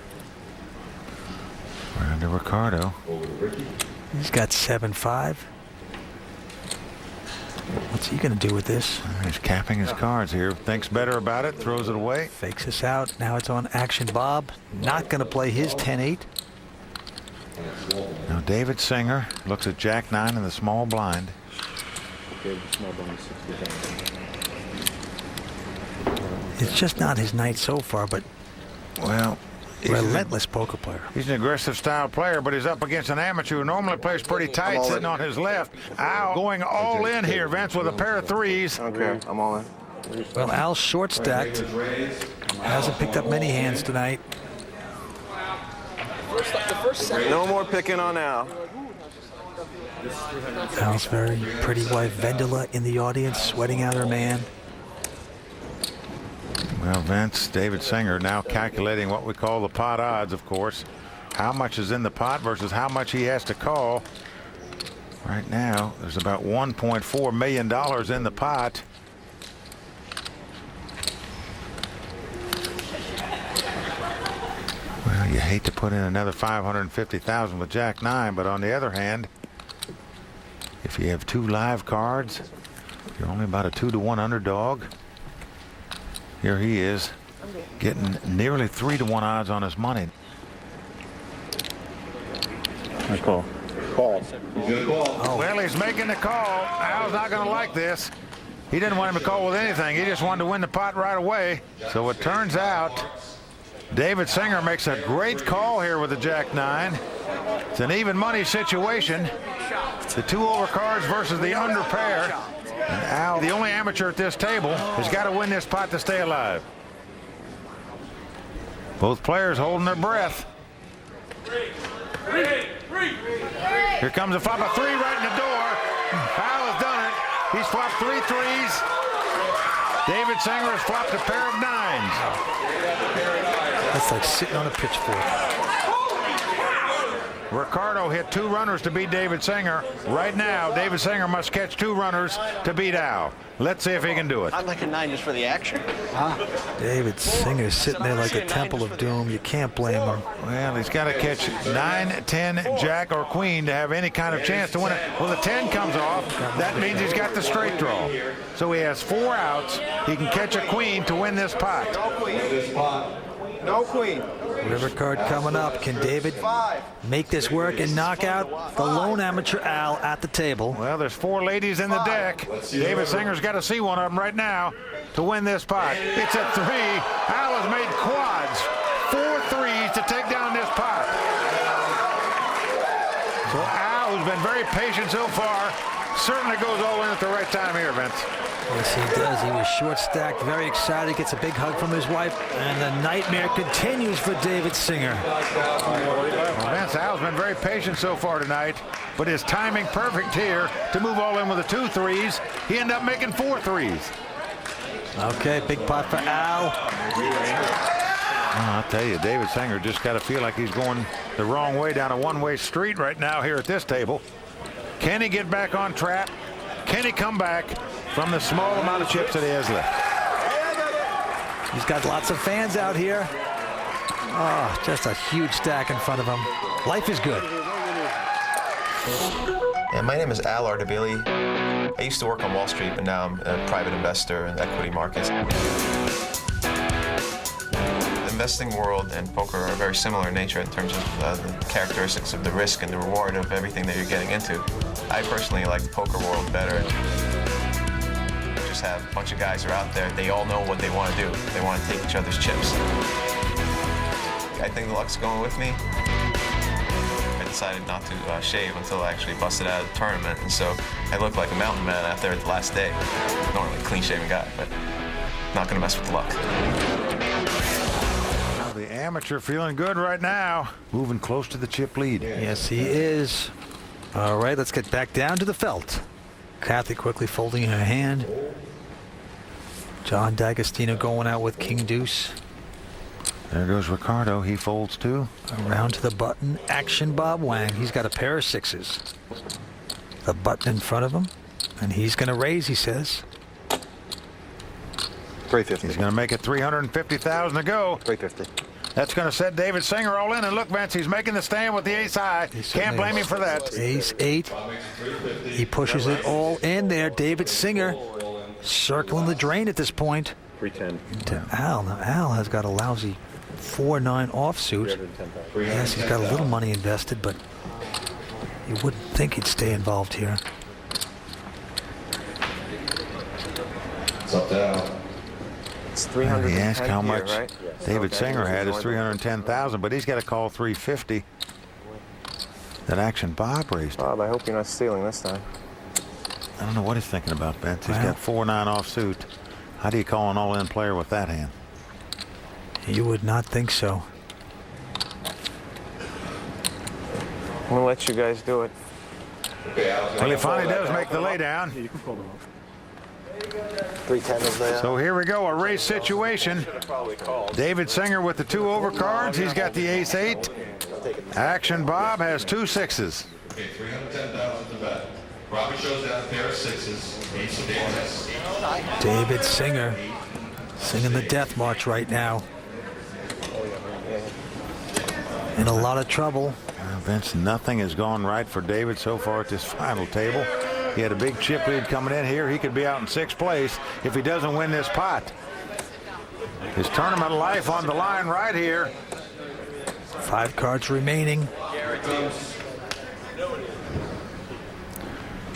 We're under Ricardo. He's got 7-5. What's he going to do with this? He's capping his cards here. Thinks better about it. Throws it away. Fakes us out. Now it's on action. Bob not going to play his 10-8. Now David Singer looks at Jack 9 in the small blind. It's just not his night so far, but well, relentless poker player. He's an aggressive style player, but he's up against an amateur who normally plays pretty tight, sitting on his left. Al going all in here, Vince, with a pair of threes. Okay, I'm all in. Well, Al's short stacked. Hasn't picked up many hands tonight. No more picking on Al. Al's very pretty wife, Vendela, in the audience, sweating out her man. Well, Vince, David Singer now calculating what we call the pot odds, of course. How much is in the pot versus how much he has to call. Right now, there's about $1.4 million in the pot. Well, you hate to put in another $550,000 with Jack 9, but on the other hand, if you have 2 live cards, you're only about a 2-to-1 underdog. Here he is, getting nearly 3-to-1 odds on his money. Nice call. Call. Oh. Well, he's making the call. Al's not going to like this. He didn't want him to call with anything. He just wanted to win the pot right away. So it turns out David Singer makes a great call here with the Jack 9. It's an even money situation. The 2 overcards versus the under pair. And Al, the only amateur at this table, has got to win this pot to stay alive. Both players holding their breath. Here comes a flop of 3 right in the door. Al has done it. He's flopped 3 threes. David Singer has flopped a pair of 9s. That's like sitting on a pitchfork. Ricardo hit 2 runners to beat David Singer. Right now, David Singer must catch 2 runners to beat Al. Let's see if he can do it. I'd like a 9 just for the action. David Singer's sitting there like a Temple of Doom. You can't blame him. Well, he's got to catch 9, 10, Jack, or Queen to have any kind of chance to win it. Well, the 10 comes off. That means he's got the straight draw. So he has 4 outs. He can catch a Queen to win this pot. No queen. River card coming up. Can David make this work and knock out the lone amateur Al at the table? Well, there's 4 ladies in the deck. David Singer's got to see one of them right now to win this pot. It's a 3. Al has made quads. 4 threes to take down this pot. So Al, who's been very patient so far, certainly goes all in at the right time here, Vince. Yes, he does. He was short stacked, very excited, gets a big hug from his wife, and the nightmare continues for David Singer. Well, Vince, Al's been very patient so far tonight, but his timing perfect here to move all in with the 2 threes. He ended up making 4 threes. Okay, big pot for Al. I'll tell you, David Singer just got to feel like he's going the wrong way down a one-way street right now here at this table. Can he get back on track? Can he come back from the small amount of chips that he has left? He's got lots of fans out here. Oh, just a huge stack in front of him. Life is good. Yeah, my name is Al Ardabili. I used to work on Wall Street, but now I'm a private investor in the equity markets. The investing world and poker are very similar in nature in terms of the characteristics of the risk and the reward of everything that you're getting into. I personally like the poker world better. just have a bunch of guys who are out there. They all know what they want to do. They want to take each other's chips. I think the luck's going with me. I decided not to shave until I actually busted out of the tournament, and so I look like a mountain man out there at the last day. Normally a clean-shaven guy, but not going to mess with the luck. Well, the amateur feeling good right now, moving close to the chip lead. Yes, he is. All right, let's get back down to the felt. Kathy quickly folding her hand. John D'Agostino going out with King Deuce. There goes Ricardo. He folds too. Around to the button. Action Bob Wang. He's got a pair of sixes. The button in front of him. And he's going to raise, he says. 350. He's going to make it 350,000 to go. 350. That's going to set David Singer all in. And look, Vince, he's making the stand with the ace high. Can't blame him for that. Ace 8. He pushes it all in there. David Singer circling the drain at this point. 310. To Al. Now, Al has got a lousy 4-9 offsuit. Yes, he's got a little money invested, but you wouldn't think he'd stay involved here. It's up to Al. It's 310 He asked how here, much right? David Singer had is 310,000, but he's got to call 350. That action Bob raised. Bob, I hope you're not stealing this time. I don't know what he's thinking about, Vince. He's got 4-9 offsuit. How do you call an all-in player with that hand? You would not think so. I'm going to let you guys do it. Well, he finally does make the laydown. 310 is there. So here we go, a race situation. David Singer with the 2 overcards. He's got the ace 8. Action Bob has 2 sixes. Okay, 310,000 to bet. Robbie shows down a pair of sixes. Ace of diamonds. David Singer singing the death march right now. In a lot of trouble. Vince, nothing has gone right for David so far at this final table. He had a big chip lead coming in here. He could be out in 6th place if he doesn't win this pot. His tournament life on the line right here. 5 cards remaining.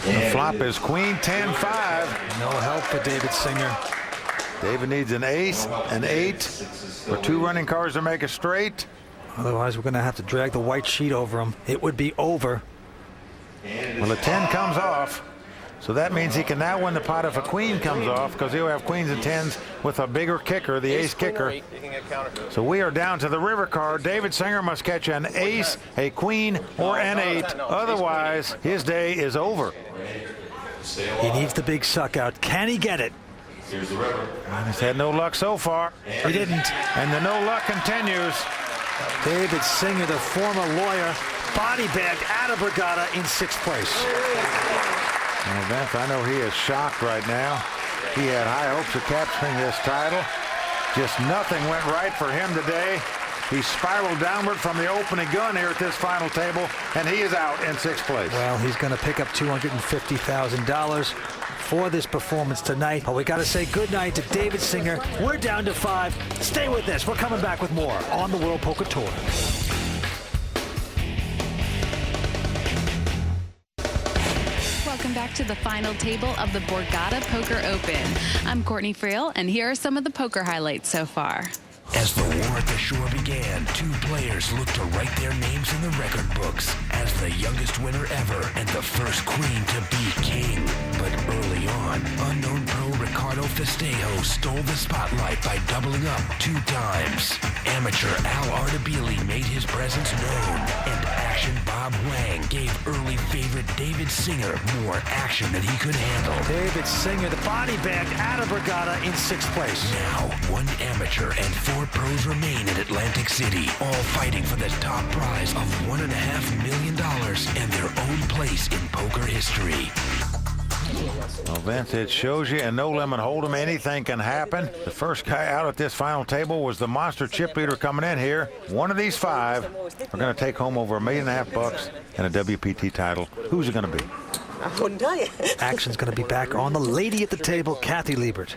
The flop is Queen 10-5. No help for David Singer. David needs an ace, an 8, or 2 running cards to make a straight. Otherwise, we're going to have to drag the white sheet over him. It would be over. Well, the 10 comes off, so that means he can now win the pot if a queen comes off, because he'll have queens and 10s with a bigger kicker, the ace kicker. So we are down to the river card. David Singer must catch an ace, a queen, or an 8. Otherwise, his day is over. He needs the big suck out. Can he get it? Here's the river. He's had no luck so far. He didn't. And the no luck continues. David Singer, the former lawyer, body bagged out of Borgata in 6th place. Well, Vince, I know he is shocked right now. He had high hopes of capturing this title. Just nothing went right for him today. He spiraled downward from the opening gun here at this final table, and he is out in 6th place. Well, he's going to pick up $250,000 for this performance tonight. But we got to say good night to David Singer. We're down to 5. Stay with us. We're coming back with more on the World Poker Tour. Welcome back to the final table of the Borgata Poker Open. I'm Courtney Friel, and here are some of the poker highlights so far. As the war at the shore began, 2 players looked to write their names in the record books as the youngest winner ever and the first queen to be king. But early on, unknown pro Ricardo Festejo stole the spotlight by doubling up 2 times. Amateur Al Ardebili made his presence known, and action Bob Wang gave early favorite David Singer more action than he could handle. David Singer, the body bag out of Borgata in 6th place. Now, 1 amateur and 4 pros remain in Atlantic City, all fighting for the top prize of $1.5 million and their own place in poker history. Well, Vince, it shows you in No Limit Hold'em anything can happen. The first guy out at this final table was the monster chip leader coming in here. One of these 5 are going to take home over $1.5 million and a WPT title. Who's it going to be? I wouldn't tell you. Action's going to be back on the lady at the table, Kathy Liebert.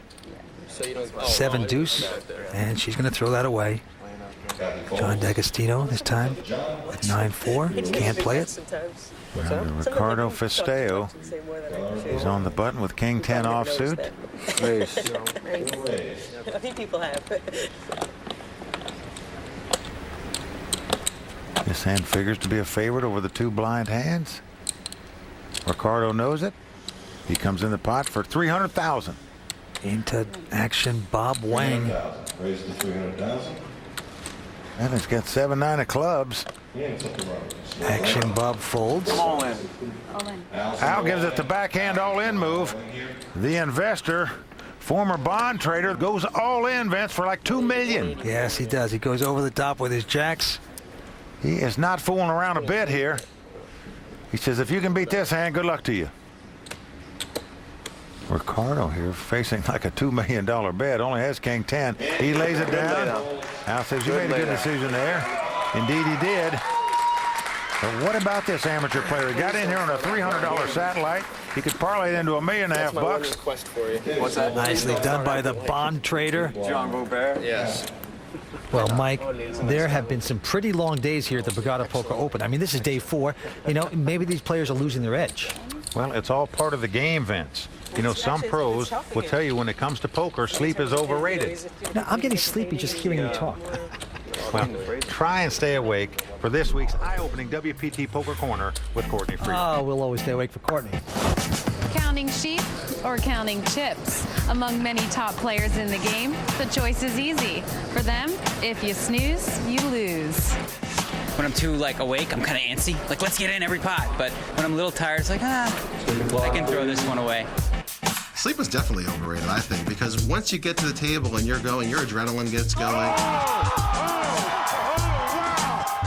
7 deuce, and she's going to throw that away. John D'Agostino this time at 9-4. Can't play it. Ricardo Festejo. He's on the button with King 10 offsuit. Raise. I think people have. This hand figures to be a favorite over the two blind hands. Ricardo knows it. He comes in the pot for $300,000. Into action, Bob Wang. Raise to $300,000. And he's got 7-9 of clubs. Action, Bob folds. All in. Al gives it the backhand all-in move. The investor, former bond trader, goes all-in, Vince, for like $2 million. Yes, he does. He goes over the top with his jacks. He is not fooling around a bit here. He says, if you can beat this hand, good luck to you. Ricardo here facing like a $2 million bet, only has king 10. He lays it down. Al says, you made a good decision there. Indeed he did. But what about this amateur player? He got in here on a $300 satellite. He could parlay it into $1.5 million. Request for you. What's that? Nicely done by the bond trader. John Bobert? Yes. Well, Mike, there have been some pretty long days here at the Borgata Poker Open. I mean, this is day 4. You know, maybe these players are losing their edge. Well, it's all part of the game, Vince. You know, some pros will tell you when it comes to poker, sleep is overrated. Now, I'm getting sleepy just hearing you talk. Well, try and stay awake for this week's eye-opening WPT Poker Corner with Courtney Freeman. Oh, we'll always stay awake for Courtney. Counting sheep or counting chips? Among many top players in the game, the choice is easy. For them, if you snooze, you lose. When I'm too awake, I'm kind of antsy. Let's get in every pot. But when I'm a little tired, it's I can throw this one away. Sleep is definitely overrated, I think, because once you get to the table and you're going, your adrenaline gets going.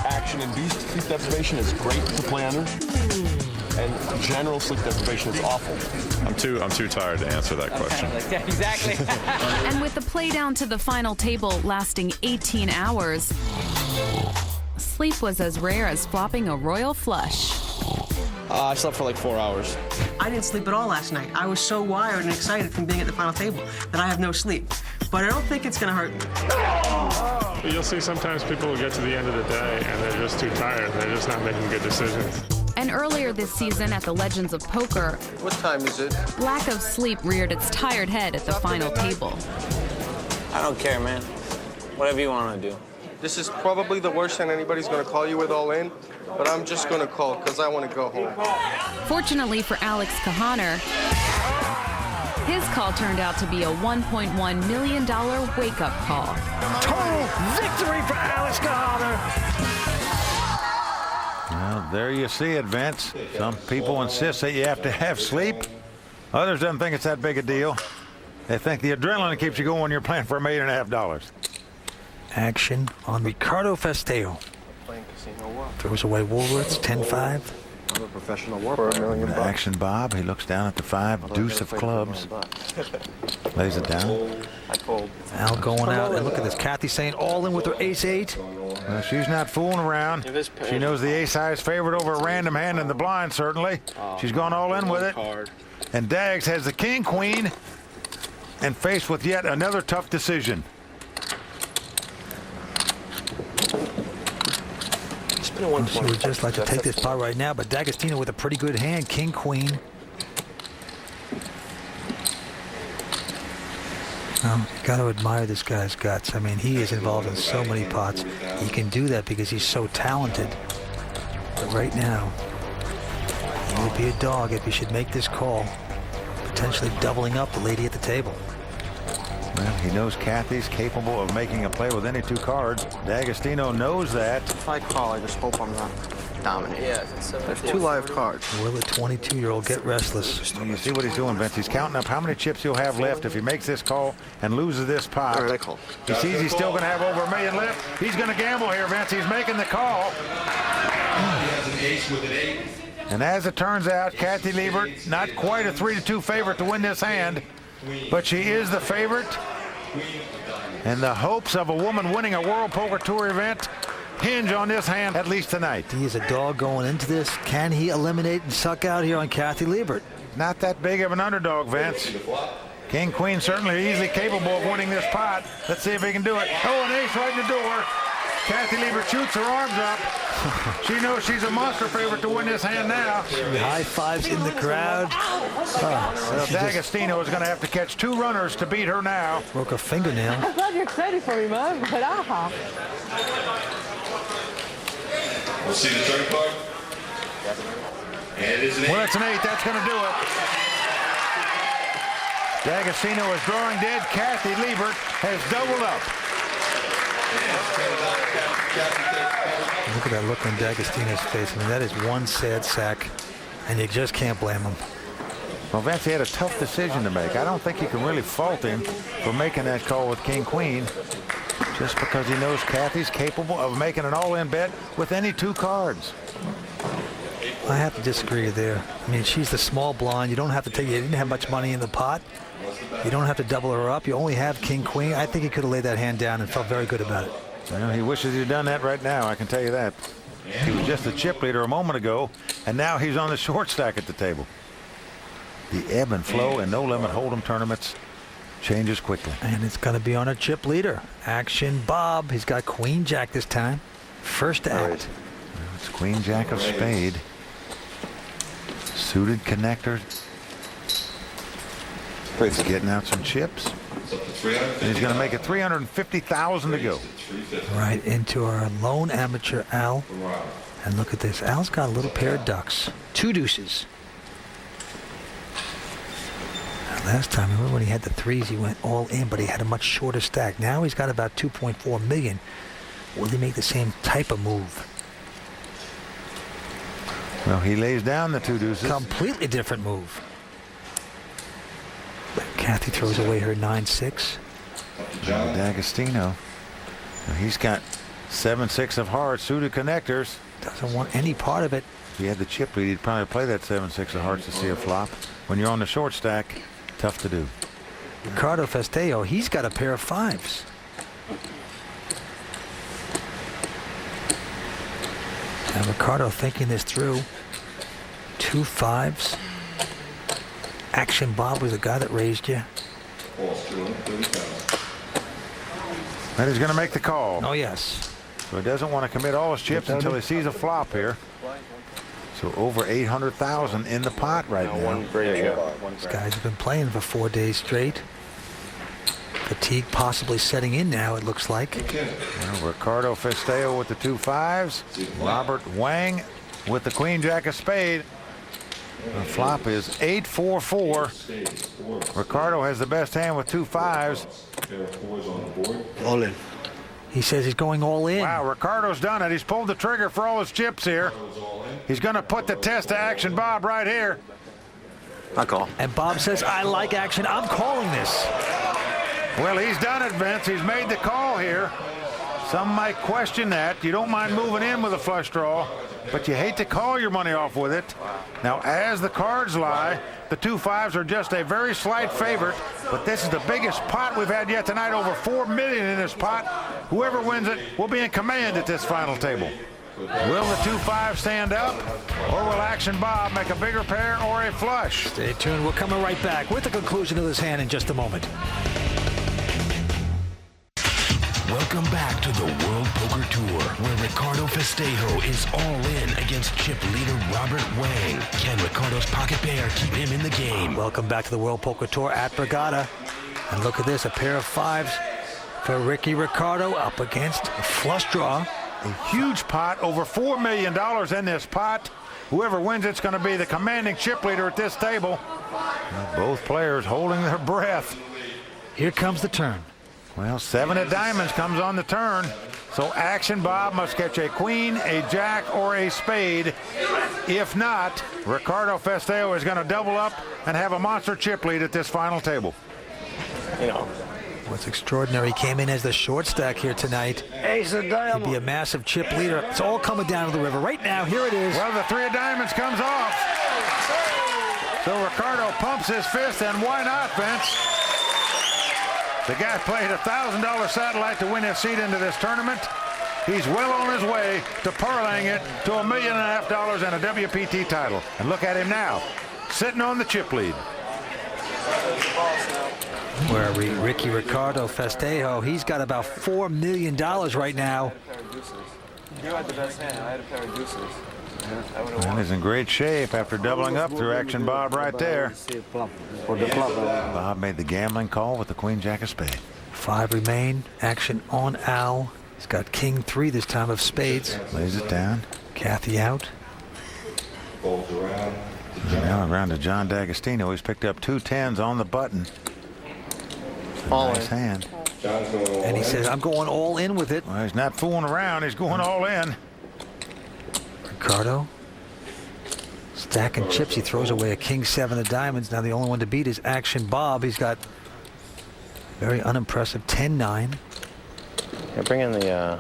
Action-induced sleep deprivation is great to play under, and general sleep deprivation is awful. I'm too tired to answer that question. Exactly. And with the play down to the final table lasting 18 hours, sleep was as rare as flopping a royal flush. I slept for like 4 hours. I didn't sleep at all last night. I was so wired and excited from being at the final table that I have no sleep. But I don't think it's going to hurt me. You'll see sometimes people will get to the end of the day and they're just too tired. They're just not making good decisions. And earlier this season at the Legends of Poker, What time is it? lack of sleep reared its tired head at the final table. I don't care, man. Whatever you want to do. This is probably the worst thing anybody's going to call you with all in, but I'm just going to call because I want to go home. Fortunately for Alex Kahaner, his call turned out to be a $1.1 million wake-up call. Total victory for Alex Kahaner. Well, there you see it, Vince. Some people insist that you have to have sleep. Others don't think it's that big a deal. They think the adrenaline keeps you going when you're playing for $1.5 million. Action on Ricardo Festeo. Throws away Woolworths, 10-5. I'm a professional worker. $1 million. Action Bob, he looks down at the 5, deuce of clubs. Lays it down. Al going out, and look at this. Kathy saying all in with her ace-8. Well, she's not fooling around. She knows the ace-high is favored over a random hand in the blind, certainly. She's gone all in with it. And Dags has the king-queen and faced with yet another tough decision. She would just like to take this pot right now, but D'Agostino with a pretty good hand, king, queen. Well, you got to admire this guy's guts. I mean, he is involved in so many pots. He can do that because he's so talented. But right now, he would be a dog if he should make this call, potentially doubling up the lady at the table. Well, he knows Kathy's capable of making a play with any 2 cards. D'Agostino knows that. If I call, I just hope I'm not dominating. Yeah, There's 2 live cards. Will the 22-year-old get restless? You see what he's doing, Vince. He's counting up how many chips he'll have left if he makes this call and loses this pot. All right, I call. He sees he's still going to have over $1 million left. He's going to gamble here, Vince. He's making the call. He has an ace with an 8. And as it turns out, Kathy Liebert, not quite a 3-2 favorite to win this hand, but she is the favorite. And the hopes of a woman winning a World Poker Tour event hinge on this hand, at least tonight. He is a dog going into this. Can he eliminate and suck out here on Kathy Liebert? Not that big of an underdog, Vince. King, queen certainly easily capable of winning this pot. Let's see if he can do it. Oh, an ace right in the door. Kathy Liebert shoots her arms up. She knows she's a monster favorite to win this hand now. High fives in the crowd. Well, D'Agostino is going to have to catch 2 runners to beat her now. Broke a fingernail. I'm glad you're excited for me, Mom, but aha. We'll see the turn card. And it is an 8. Well, it's an 8. That's going to do it. D'Agostino is drawing dead. Kathy Liebert has doubled up. Look at that look on D'Agostino's face. I mean, that is one sad sack, and you just can't blame him. Well, Vince, he had a tough decision to make. I don't think you can really fault him for making that call with King-Queen, just because he knows Kathy's capable of making an all-in bet with any 2 cards. I have to disagree there. I mean, she's the small blind. You don't have to take. You didn't have much money in the pot. You don't have to double her up. You only have King-Queen. I think he could have laid that hand down and felt very good about it. Well, he wishes he'd done that right now, I can tell you that. He was just a chip leader a moment ago, and now he's on the short stack at the table. The ebb and flow in no-limit hold'em tournaments changes quickly. And it's going to be on a chip leader. Action Bob. He's got Queen Jack this time. First act. It's Queen Jack of spade. Suited connectors. He's getting out some chips. And he's going to make it 350,000 to go. Right into our lone amateur Al. And look at this. Al's got a little pair of ducks. 2 deuces. Now, last time, remember when he had the 3s, he went all in, but he had a much shorter stack. Now he's got about 2.4 million. Will he make the same type of move? Well, he lays down the 2 deuces. Completely different move. Kathy throws away her 9-6. D'Agostino. He's got 7-6 of hearts, suited connectors. Doesn't want any part of it. If he had the chip lead, he'd probably play that 7-6 of hearts to see a flop. When you're on the short stack, tough to do. Ricardo Festeo, he's got a pair of 5s. Now Ricardo thinking this through. 2 5s. Action Bob was the guy that raised you. And he's going to make the call. Oh, yes. So he doesn't want to commit all his chips until he sees a flop here. So over 800,000 in the pot right now. These guys have been playing for 4 days straight. Fatigue possibly setting in now, it looks like. Well, Ricardo Festeo with the 2 5s. Robert Wang with the Queen Jack of spade. The flop is 8-4-4. Ricardo has the best hand with 2 5s. All in. He says he's going all in. Wow, Ricardo's done it. He's pulled the trigger for all his chips here. He's going to put the test to Action Bob right here. I call. And Bob says, I like action. I'm calling this. Well, he's done it, Vince. He's made the call here. Some might question that. You don't mind moving in with a flush draw, but you hate to call your money off with it. Now, as the cards lie, the 2 5s are just a very slight favorite, but this is the biggest pot we've had yet tonight, over 4 million in this pot. Whoever wins it will be in command at this final table. Will the 2 5s stand up, or will Action Bob make a bigger pair or a flush? Stay tuned. We're coming right back with the conclusion of this hand in just a moment. Welcome back to the World Poker Tour, where Ricardo Festeo is all in against chip leader Robert Wang. Can Ricardo's pocket pair keep him in the game? Welcome back to the World Poker Tour at Borgata. And look at this, a pair of 5s for Ricky Ricardo up against a flush draw. A huge pot, over $4 million in this pot. Whoever wins it's going to be the commanding chip leader at this table. Both players holding their breath. Here comes the turn. Well, 7 of diamonds comes on the turn. So Action Bob must catch a queen, a jack, or a spade. If not, Ricardo Festeo is going to double up and have a monster chip lead at this final table. You know, what's extraordinary, he came in as the short stack here tonight. Ace of diamonds. He'd be a massive chip leader. It's all coming down to the river. Right now, here it is. Well, the 3 of diamonds comes off. So Ricardo pumps his fist, and why not, Vince? The guy played a $1,000 satellite to win his seat into this tournament. He's well on his way to parlaying it to $1.5 million and a WPT title. And look at him now, sitting on the chip lead. Where Ricky Ricardo Festeo, he's got about $4 million right now. deuces. You had the best hand. I had a pair of deuces. And he's in great shape after doubling up through action Bob right there. Bob made the gambling call with the queen jack of spades. 5 remain. Action on Al. He's got king 3 this time of spades. Lays it down. Kathy out. Now around to John D'Agostino. He's picked up 2 10s on the button. Nice hand. And he says, I'm going all in with it. Well, he's not fooling around. He's going all in. Ricardo stacking chips. He throws away a king 7 of diamonds. Now the only one to beat is action Bob. He's got very unimpressive 10-9. Yeah, bring in the.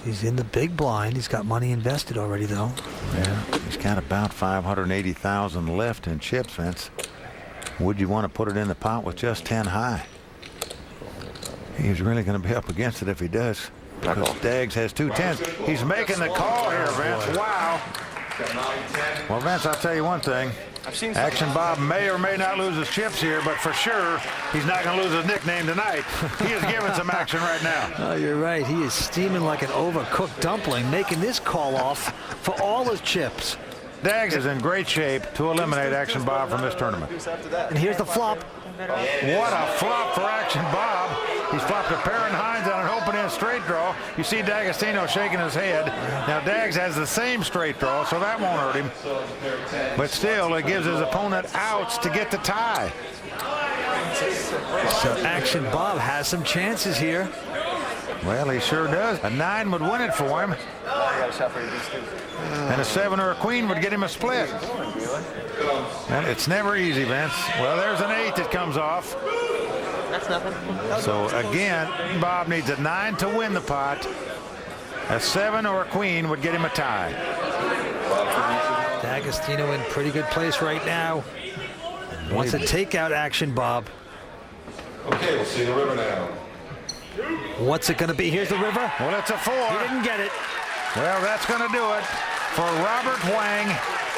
He's in the big blind. He's got money invested already, though. Yeah, he's got about 580,000 left in chips, Vince. Would you want to put it in the pot with just 10 high? He's really going to be up against it if he does. Because Daggs has 2 10s. He's making the call here, Vince. Wow. Well, Vince, I'll tell you one thing. Action Bob may or may not lose his chips here, but for sure, he's not going to lose his nickname tonight. He is giving some action right now. Oh, you're right. He is steaming like an overcooked dumpling, making this call off for all his chips. Daggs is in great shape to eliminate Action Bob from this tournament. And here's the flop. What a flop for Action Bob. He's flopped a pair and Hines on an open-end straight draw. You see D'Agostino shaking his head. Now Daggs has the same straight draw, so that won't hurt him. But still, it gives his opponent outs to get the tie. So Action Bob has some chances here. Well, he sure does. A 9 would win it for him. And a 7 or a queen would get him a split. And it's never easy, Vince. Well, there's an 8 that comes off. That's nothing. So again, Bob needs a 9 to win the pot. A 7 or a queen would get him a tie. D'Agostino in pretty good place right now. Wants a takeout action, Bob. Okay, we'll see the river now. What's it going to be? Here's the river. Well, it's a 4. He didn't get it. Well, that's going to do it for Robert Wang.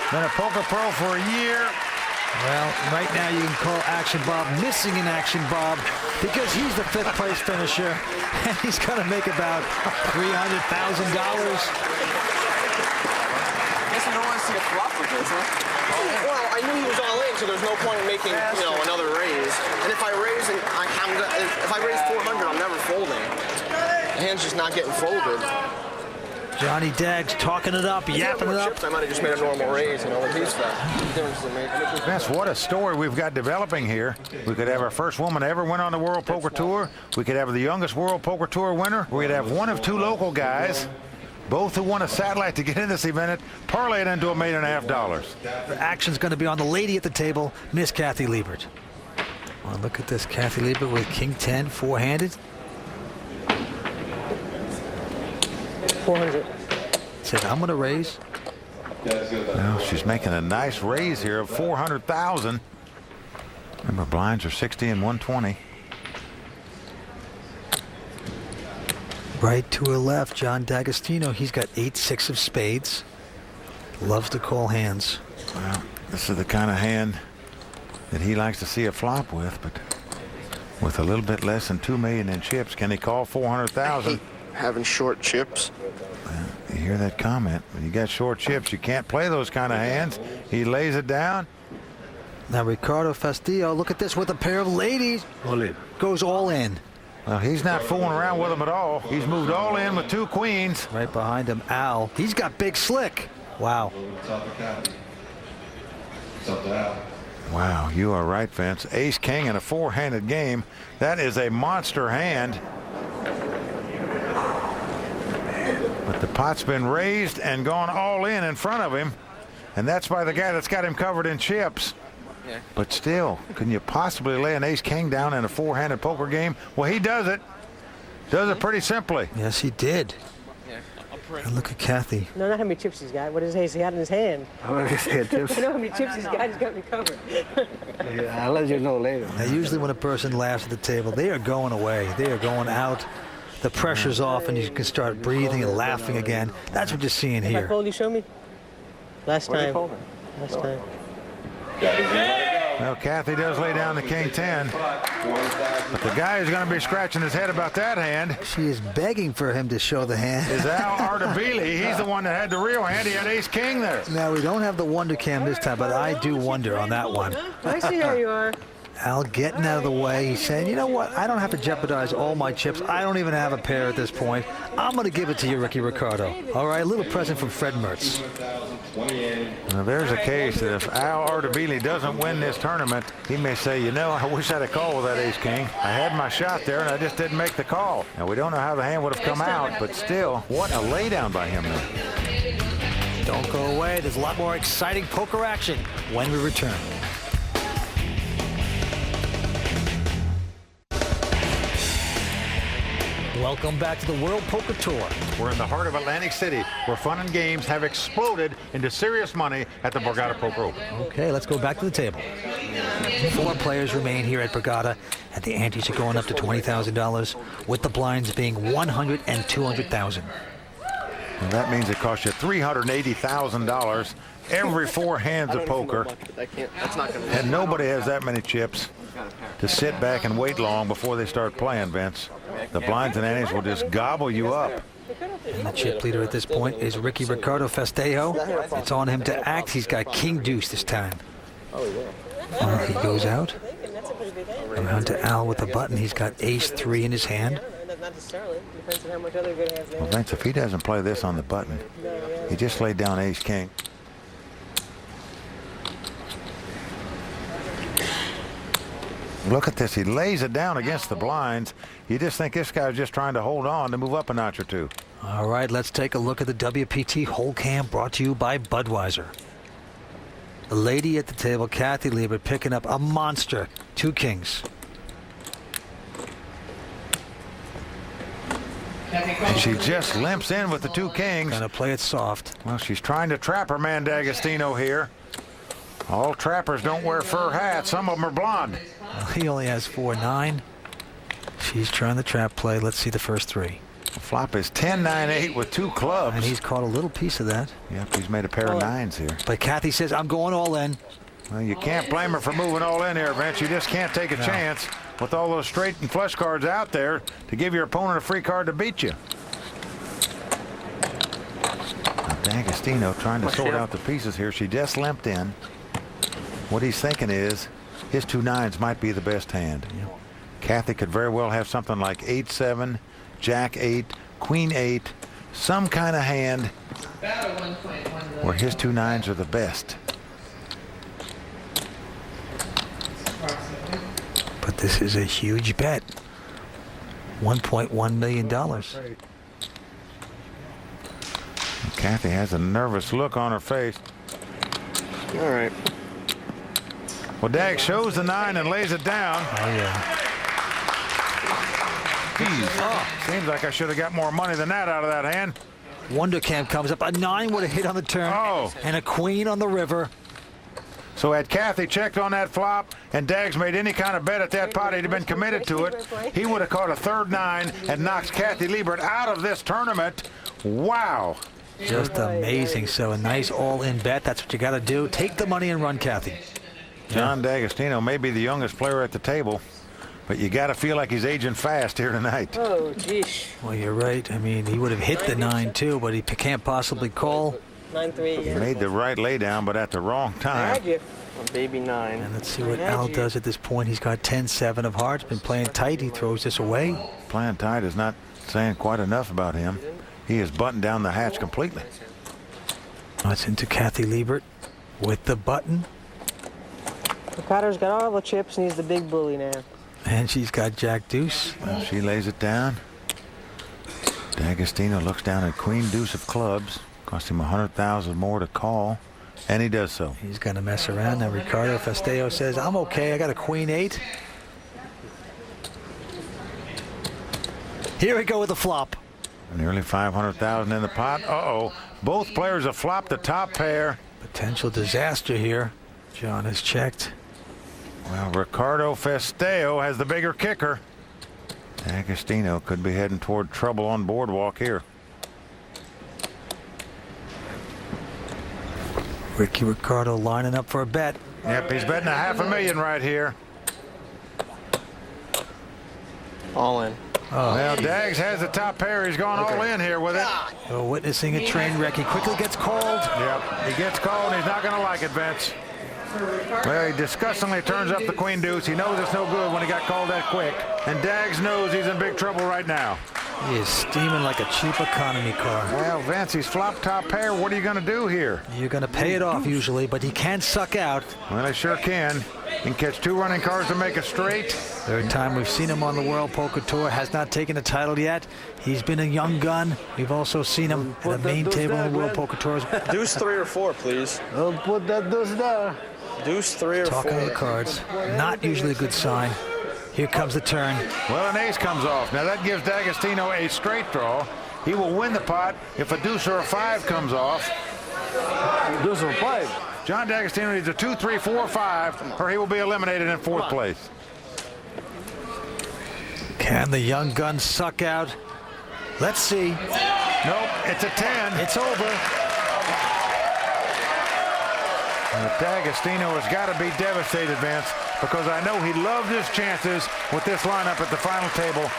Been a poker pro for a year. Well, right now you can call Action Bob missing in Action Bob because he's the 5th place finisher and he's going to make about $300,000. Guess you don't want to see a flop with this, huh? Well, I knew he was all in, so there's no point in making, another raise. And if I raise, if I raise 400, I'm never folding. The hand's just not getting folded. Johnny Daggs talking it up, yapping it up. Chips, I might have just made a normal raise, with these stuff. Vince, what a story we've got developing here. We could have our first woman ever win on the World Poker Tour. We could have the youngest World Poker Tour winner. We'd have one of 2 local guys, both who won a satellite to get in this event, parlay it into $1.5 million. The action's going to be on the lady at the table, Miss Kathy Liebert. Well, look at this, Kathy Liebert with king 10, 4-handed. 400. Said, I'm going to raise. Well, she's making a nice raise here of 400,000. Remember, blinds are 60 and 120. Right to her left, John D'Agostino. He's got 8-6 of spades. Loves to call hands. Well, this is the kind of hand that he likes to see a flop with, but with a little bit less than $2 million in chips, can he call 400,000? Having short chips. Well, you hear that comment. When you got short chips, you can't play those kind of hands. He lays it down. Now Ricardo Fastillo, look at this with a pair of ladies. All in. Goes all in. Well, he's not fooling around with them at all. He's moved all in with 2 queens. Right behind him, Al. He's got big slick. Wow. Wow, you are right, Vince. Ace King in a 4-handed game. That is a monster hand. But the pot's been raised and gone all in front of him. And that's by the guy that's got him covered in chips. Yeah. But still, can you possibly lay an Ace King down in a 4-handed poker game? Well, he does it. Does it pretty simply. Yes, he did. Yeah. And look at Kathy. No, not how many chips he's got. What does he got in his hand? How many chips? I know how many chips he's got. He's got me covered. I'll let you know later. Now, usually when a person laughs at the table, they are going away. They are going out. The pressure's off, and you can start breathing and laughing again. That's what you're seeing If I here. fold, you show me? Last time. Last time. Well, Kathy does lay down the king 10. But the guy who's going to be scratching his head about that hand. She is begging for him to show the hand. Is Al Ardabili. He's the one that had the real hand. He had ace-king there. Now, we don't have the wonder cam this time, but I do wonder on that one. I see how you are. Al getting out of the way. He's saying, you know what? I don't have to jeopardize all my chips. I don't even have a pair at this point. I'm going to give it to you, Ricky Ricardo. All right, a little present from Fred Mertz. Now, there's a case that if Al Ardabili doesn't win this tournament, he may say, you know, I wish I'd have called with that ace-king. I had my shot there, and I just didn't make the call. Now, we don't know how the hand would have come out, but still, what a laydown by him there. Don't go away. There's a lot more exciting poker action when we return. Welcome back to the World Poker Tour. We're in the heart of Atlantic City, where fun and games have exploded into serious money at the Borgata Poker Open. Okay, let's go back to the table. 4 players remain here at Borgata, and the antes are going up to $20,000, with the blinds being $100,000 and $200,000. And that means it costs you $380,000 every 4 hands of poker. And nobody has that many chips to sit back and wait long before they start playing, Vince. The blinds and antes will just gobble you up. And the chip leader at this point is Ricky Ricardo Festejo. It's on him to act. He's got king deuce this time. He goes out. Around to Al with the button. He's got ace-3 in his hand. Well, Vince, if he doesn't play this on the button, he just laid down ace-king. Look at this. He lays it down against the blinds. You just think this guy's just trying to hold on to move up a notch or two. All right, let's take a look at the WPT Hole Cam brought to you by Budweiser. The lady at the table, Kathy Liebert, picking up a monster 2 kings. And she just limps in with the 2 kings. Gonna play it soft. Well, she's trying to trap her man D'Agostino here. All trappers don't wear fur hats. Some of them are blonde. Well, he only has 4-9. She's trying the trap play. Let's see the first 3. The flop is 10-9-8 with 2 clubs. And he's caught a little piece of that. Yep, he's made a pair of 9s here. But Kathy says, I'm going all in. Well, you can't blame her for moving all in here, Vince. You just can't take a chance with all those straight and flush cards out there to give your opponent a free card to beat you. Now, D'Agostino trying to sort out the pieces here. She just limped in. What he's thinking is his 2 9s might be the best hand. Yep. Kathy could very well have something like 8-7, Jack 8, Queen 8, some kind of hand where his 2 9s are the best. But this is a huge bet. $1.1 million. Kathy has a nervous look on her face. All right. Well, Dag shows the 9 and lays it down. Oh, yeah. Seems like I should have got more money than that out of that hand. Wonder Cam comes up. A 9 would have hit on the turn. And a queen on the river. So had Kathy checked on that flop and Dags made any kind of bet at that pot, he'd have been committed to it. He would have caught a 3rd 9 and knocks Kathy Liebert out of this tournament. Wow. Just amazing. So a nice all-in bet. That's what you got to do. Take the money and run, Kathy. John D'Agostino may be the youngest player at the table, but you got to feel like he's aging fast here tonight. Oh, geez. Well, you're right. I mean, he would have hit the 9 too, but he can't possibly call. 9-3. He made the right laydown, but at the wrong time. A baby 9. And let's see what Al does at this point. He's got 10-7 of hearts. Been playing tight. He throws this away. Playing tight is not saying quite enough about him. He has buttoned down the hatch completely. It's into Kathy Liebert with the button. Ricardo's got all the chips and he's the big bully now. And she's got Jack Deuce. Well, she lays it down. D'Agostino looks down at Queen Deuce of clubs. Cost him $100,000 more to call, and he does so. He's going to mess around. Now Ricardo Festejo says, I'm okay. I got a Queen 8. Here we go with the flop. Nearly $500,000 in the pot. Uh-oh. Both players have flopped the top pair. Potential disaster here. John has checked. Well, Ricardo Festejo has the bigger kicker. D'Agostino could be heading toward trouble on boardwalk here. Ricky Ricardo lining up for a bet. Yep, he's betting $500,000 right here. All in. Oh. Well, Dags has the top pair. He's gone all in here with it. We're witnessing a train wreck. He quickly gets called. Yep, he gets called, and he's not going to like it, Vince. Well, he disgustingly turns up the queen deuce. He knows it's no good when he got called that quick. And Dags knows he's in big trouble right now. He is steaming like a cheap economy car. Well, Vince, he's flop top pair. What are you going to do here? You're going to pay it off usually, but he can suck out. Well, he sure can. He can catch 2 running cars to make it straight. Third time we've seen him on the World Poker Tour. Has not taken a title yet. He's been a young gun. We've also seen him at the main table on the World Poker Tours. Deuce 3 or 4, please. I'll put that deuce there. Deuce 3 or 4. Talking to the cards. Not usually a good sign. Here comes the turn. Well, an ace comes off. Now that gives D'Agostino a straight draw. He will win the pot if a deuce or a 5 comes off. Deuce or 5. John D'Agostino needs a 2, 3, 4, 5, or he will be eliminated in 4th place. Can the young gun suck out? Let's see. Nope, it's a 10. It's over. D'Agostino has got to be devastated, Vince, because I know he loved his chances with this lineup at the final table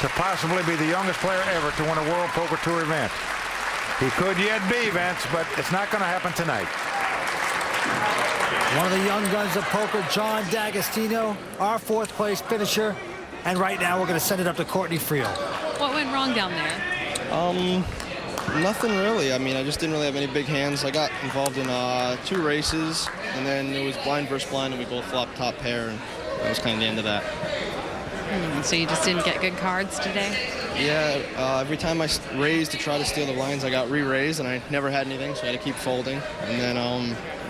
to possibly be the youngest player ever to win a World Poker Tour event. He could yet be, Vince, but it's not going to happen tonight. One of the young guns of poker, John D'Agostino, our 4th place finisher. And right now we're going to send it up to Courtney Friel. What went wrong down there? Nothing really. I mean, I just didn't really have any big hands. I got involved in 2 races, and then it was blind versus blind, and we both flopped top pair, and that was kind of the end of that. So you just didn't get good cards today? Yeah, every time I raised to try to steal the blinds, I got re-raised, and I never had anything, so I had to keep folding. And then,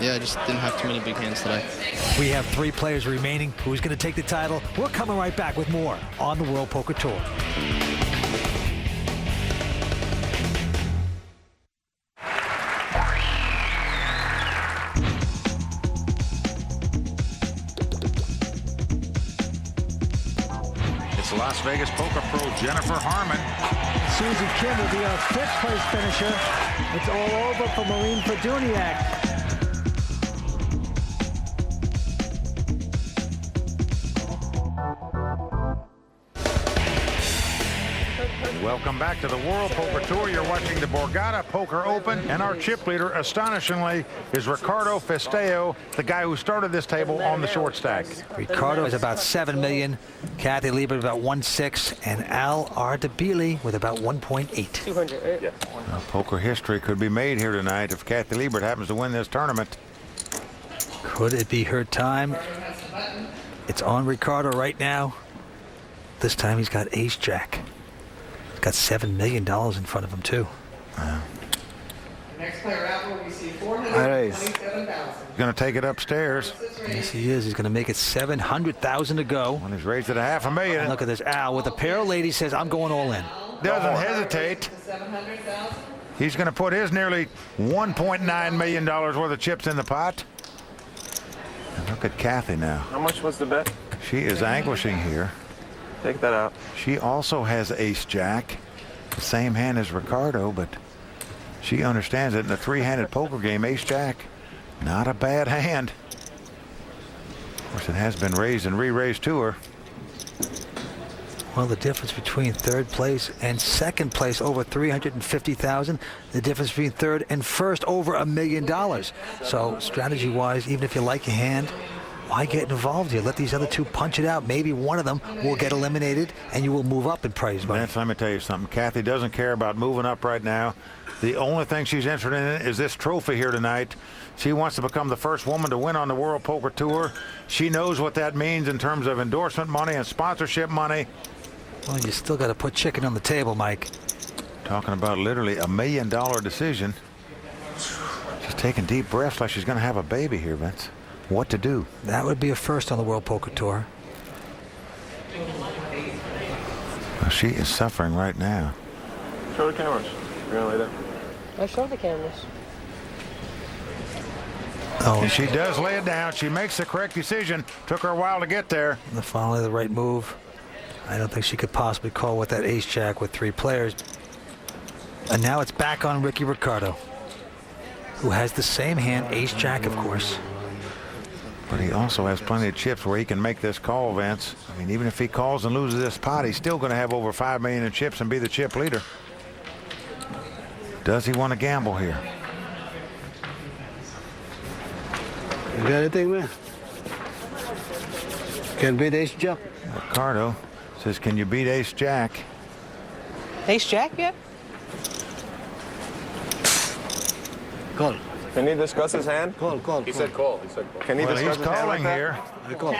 yeah, I just didn't have too many big hands today. We have 3 players remaining. Who's going to take the title? We're coming right back with more on the World Poker Tour. Las Vegas Poker Pro Jennifer Harmon. Susie Kim will be our 5th place finisher. It's all over for Maureen Feduniak. Welcome back to the World Poker Tour. You're watching the Borgata Poker Open, and our chip leader, astonishingly, is Ricardo Festeo, the guy who started this table on the short stack. Ricardo is about 7 million, Kathy Liebert about 1.6, and Al Ardabili with about 1.8. 200, right? Poker history could be made here tonight if Kathy Liebert happens to win this tournament. Could it be her time? It's on Ricardo right now. This time he's got ace-jack. Got $7 million in front of him, too. Next player out will receive $427,000. Going to take it upstairs. Yes, he is. He's going to make it $700,000 to go. When he's raised it a $500,000. And look at this. Al, with a pair of ladies, says, I'm going all in. Doesn't hesitate. He's going to put his nearly $1.9 million worth of chips in the pot. And look at Kathy now. How much was the bet? She is anguishing here. Take that out. She also has ace-jack, the same hand as Ricardo, but she understands that in a 3-handed poker game, ace-jack, not a bad hand. Of course, it has been raised and re-raised to her. Well, the difference between 3rd place and 2nd place over $350,000. The difference between 3rd and 1st over $1 million. So strategy-wise, even if you like your hand, why get involved here? Let these other 2 punch it out. Maybe one of them will get eliminated, and you will move up in prize money. Vince, let me tell you something. Kathy doesn't care about moving up right now. The only thing she's interested in is this trophy here tonight. She wants to become the first woman to win on the World Poker Tour. She knows what that means in terms of endorsement money and sponsorship money. Well, you still got to put chicken on the table, Mike. Talking about literally $1 million decision. She's taking deep breaths like she's going to have a baby here, Vince. What to do? That would be a first on the World Poker Tour. Well, she is suffering right now. Show the cameras. You're gonna lay there. I showed the cameras. Oh, and she does lay it down. She makes the correct decision. Took her a while to get there. Finally, the right move. I don't think she could possibly call with that ace-jack with 3 players. And now it's back on Ricky Ricardo, who has the same hand, ace-jack, of course. But he also has plenty of chips where he can make this call, Vince. I mean, even if he calls and loses this pot, he's still going to have over $5 million in chips and be the chip leader. Does he want to gamble here? You got anything, man? Can beat ace jack. Ricardo says, can you beat ace jack? Ace jack yet? Call. Can he discuss his hand? Call. He said call. He said call. Can he Well, discuss he's his hand like calling that? here. I call.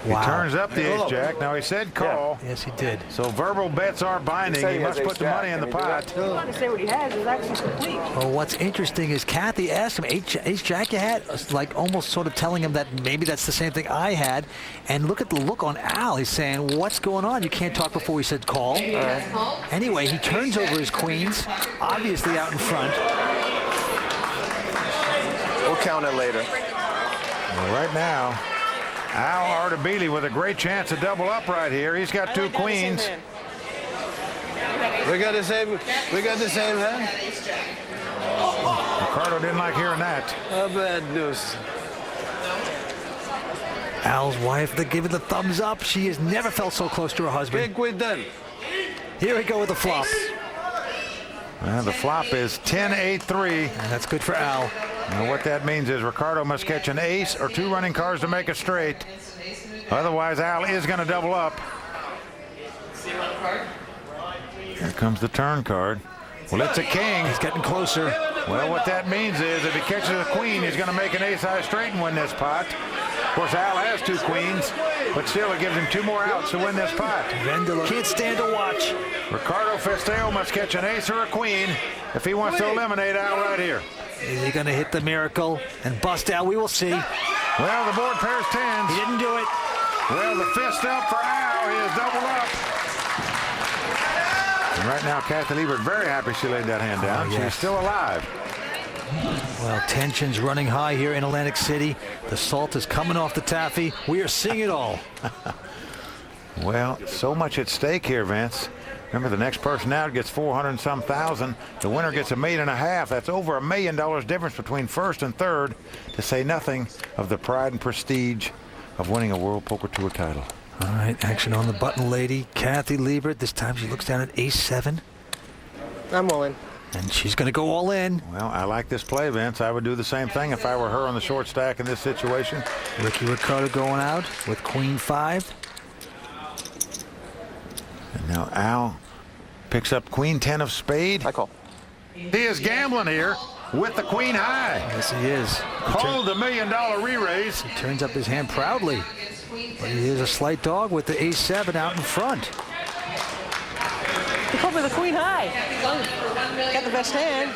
He Wow. turns up the ace jack. Now he said call. Yes, he did. So verbal bets are binding. said He he has must put ace the jack. money in the Can he do pot. that? I'm trying to say what he has is actually complete. Well, what's interesting is Kathy asked him, ace jack you had? It's like almost sort of telling him that maybe that's the same thing I had. And look at the look on Al. He's saying, what's going on? You can't talk before we said call. Anyway, he turns over his queens, obviously out in front. We'll count it later. Well, right now, Al Ardebili with a great chance to double up right here. He's got two queens. We got the same hand. Ricardo didn't like hearing that. Bad news. Al's wife, they give it the thumbs up. She has never felt so close to her husband. Big queen done. Here we go with the flop. Well, the flop is 10-8-3. And that's good for Al. Now what that means is Ricardo must catch an ace or two running cards to make a straight. Otherwise, Al is going to double up. Here comes the turn card. Well, it's a king. He's getting closer. Well, what that means is if he catches a queen, he's going to make an ace-high straight and win this pot. Of course, Al has two queens, but still it gives him two more outs to win this pot. Vendela can't stand to watch. Ricardo Festeo must catch an ace or a queen if he wants to eliminate Al right here. Is he going to hit the miracle and bust Al? We will see. Well, the board pairs tens. He didn't do it. Well, the fist up for Al. He is doubled up. And right now, Kathy Liebert very happy she laid that hand down. Oh, yes. She's still alive. Well, tensions running high here in Atlantic City. The salt is coming off the taffy. We are seeing it all. Well, so much at stake here, Vince. Remember, the next person out gets 400 and some thousand. The winner gets $1.5 million. That's over $1 million difference between first and third, to say nothing of the pride and prestige of winning a World Poker Tour title. All right, action on the button, lady. Kathy Liebert. This time she looks down at ace-7. I'm all in. And she's going to go all in. Well, I like this play, Vince. I would do the same thing if I were her on the short stack in this situation. Ricky Ricardo going out with queen-5. And now Al picks up queen 10 of spade. I call. He is gambling here with the queen high. Yes, he is. Called the $1 million re-raise. He turns up his hand proudly. But he is a slight dog with the ace-7 out in front. He put with the queen high. Got the best hand.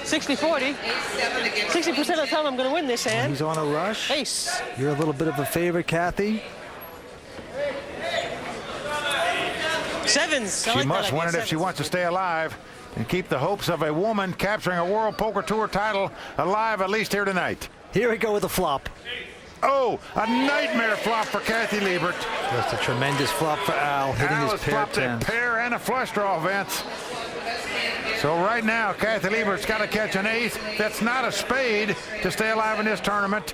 60-40. 60% of the time I'm going to win this hand. He's on a rush. Ace. You're a little bit of a favorite, Kathy. Sevens. She must win it if she wants to stay alive and keep the hopes of a woman capturing a World Poker Tour title alive, at least here tonight. Here we go with the flop. Oh, a nightmare flop for Kathy Liebert. Just a tremendous flop for Al, hitting Al his has pair flopped a tens. pair and a flush draw, Vince. So right now, Kathy Liebert's got to catch an ace that's not a spade to stay alive in this tournament.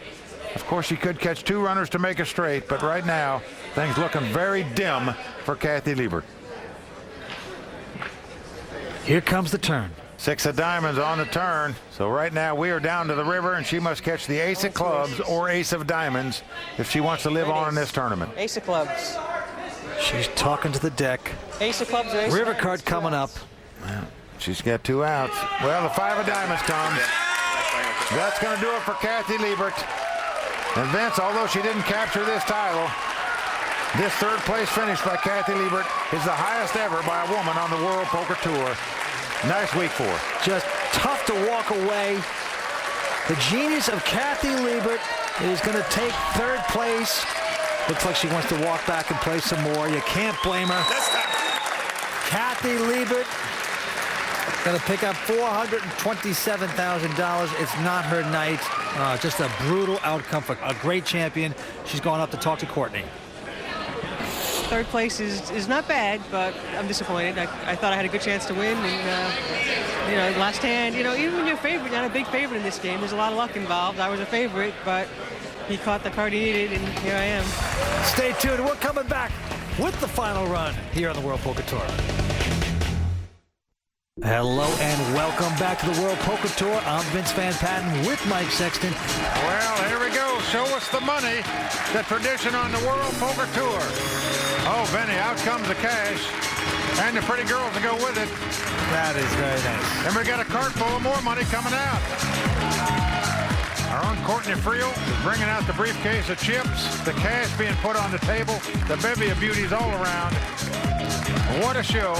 Of course, she could catch two runners to make a straight, but right now, things looking very dim for Kathy Liebert. Here comes the turn. 6 of diamonds on the turn. So right now we are down to the river, and she must catch the ace of clubs or ace of diamonds if she wants to live on in this tournament. Ace of clubs. She's talking to the deck. Ace of clubs. Ace River of card coming up. Well, she's got two outs. Well, the 5 of diamonds comes. That's going to do it for Kathy Liebert. And Vince, although she didn't capture this title, this third place finish by Kathy Liebert is the highest ever by a woman on the World Poker Tour. Nice week for her. Just tough to walk away. The genius of Kathy Liebert is going to take third place. Looks like she wants to walk back and play some more. You can't blame her. Kathy Liebert going to pick up $427,000. It's not her night. Just a brutal outcome for a great champion. She's going up to talk to Courtney. third place is not bad, but I'm disappointed. I thought I had a good chance to win, and last hand, even when you're a favorite, not a big favorite in this game, there's a lot of luck involved. I was a favorite, but he caught the card he needed, and here I am. Stay tuned. We're coming back with the final run here on the World Poker Tour. Hello and welcome back to the World Poker Tour. I'm Vince Van Patten with Mike Sexton. Well, here we go. Show us the money. The tradition on the World Poker Tour. Oh, Benny, out comes the cash. And the pretty girls to go with it. That is very nice. And we got a cart full of more money coming out. Our own Courtney Friel is bringing out the briefcase of chips, the cash being put on the table, the bevy of beauties all around. What a show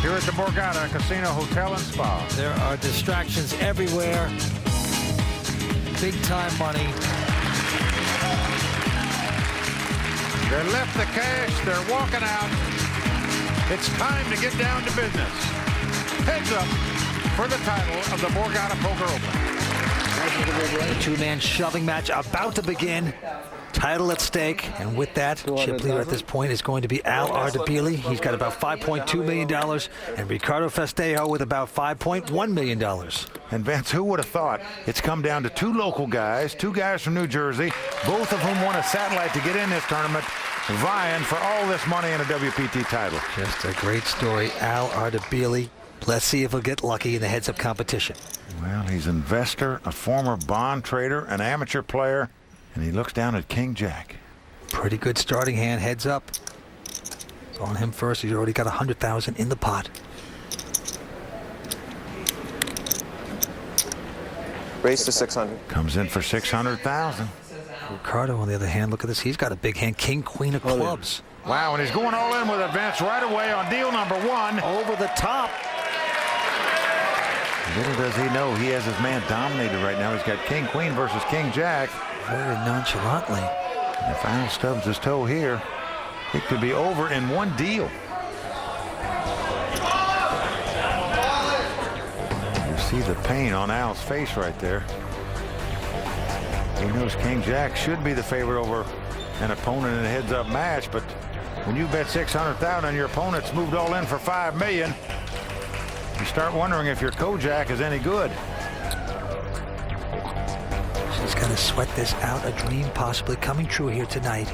here at the Borgata Casino Hotel and Spa. There are distractions everywhere. Big time money. They left the cash, they're walking out. It's time to get down to business. Heads up for the title of the Borgata Poker Open. A two-man shoving match about to begin. Title at stake, and with that, chip leader at this point is going to be Al Ardebili. He's got about $5.2 million, and Ricardo Festejo with about $5.1 million. And Vince, who would have thought it's come down to two local guys, two guys from New Jersey, both of whom won a satellite to get in this tournament, vying for all this money in a WPT title. Just a great story, Al Ardebili. Let's see if he'll get lucky in the heads-up competition. Well, he's an investor, a former bond trader, an amateur player, and he looks down at King Jack. Pretty good starting hand, heads up. It's on him first. He's already got $100,000 in the pot. Raise to 600. Comes in for 600,000. Ricardo, on the other hand, look at this. He's got a big hand, king, queen of clubs. Wow, and he's going all in with advance right away on deal number one. Over the top. Little does he know he has his man dominated right now. He's got king, queen versus king, jack. Very nonchalantly. And if Al stubs his toe here, it could be over in one deal. You see the pain on Al's face right there. He knows king, jack should be the favorite over an opponent in a heads-up match, but when you bet 600,000 and your opponent's moved all in for $5 million, you start wondering if your Kojak is any good. She's going to sweat this out. A dream possibly coming true here tonight.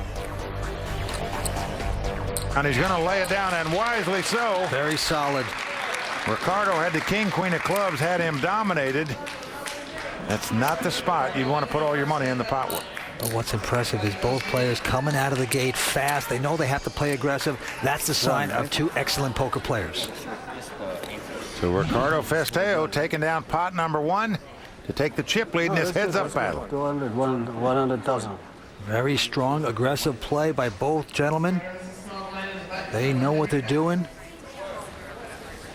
And he's going to lay it down, and wisely so. Very solid. Ricardo had the king, queen of clubs, had him dominated. That's not the spot you'd want to put all your money in the pot with. But what's impressive is both players coming out of the gate fast. They know they have to play aggressive. That's the sign of two excellent poker players. So Ricardo Festejo taking down pot number one to take the chip lead in this heads-up battle. 100,000. Very strong, aggressive play by both gentlemen. They know what they're doing.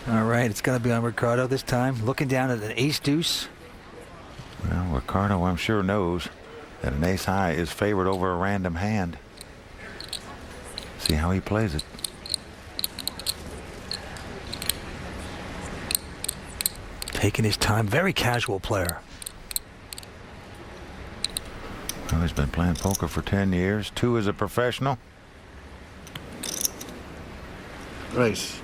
All right, it's going to be on Ricardo this time. Looking down at an ace-deuce. Well, Ricardo, I'm sure, knows that an ace-high is favored over a random hand. See how he plays it. Taking his time, very casual player. Well, he's been playing poker for 10 years, 2 as a professional. Raise.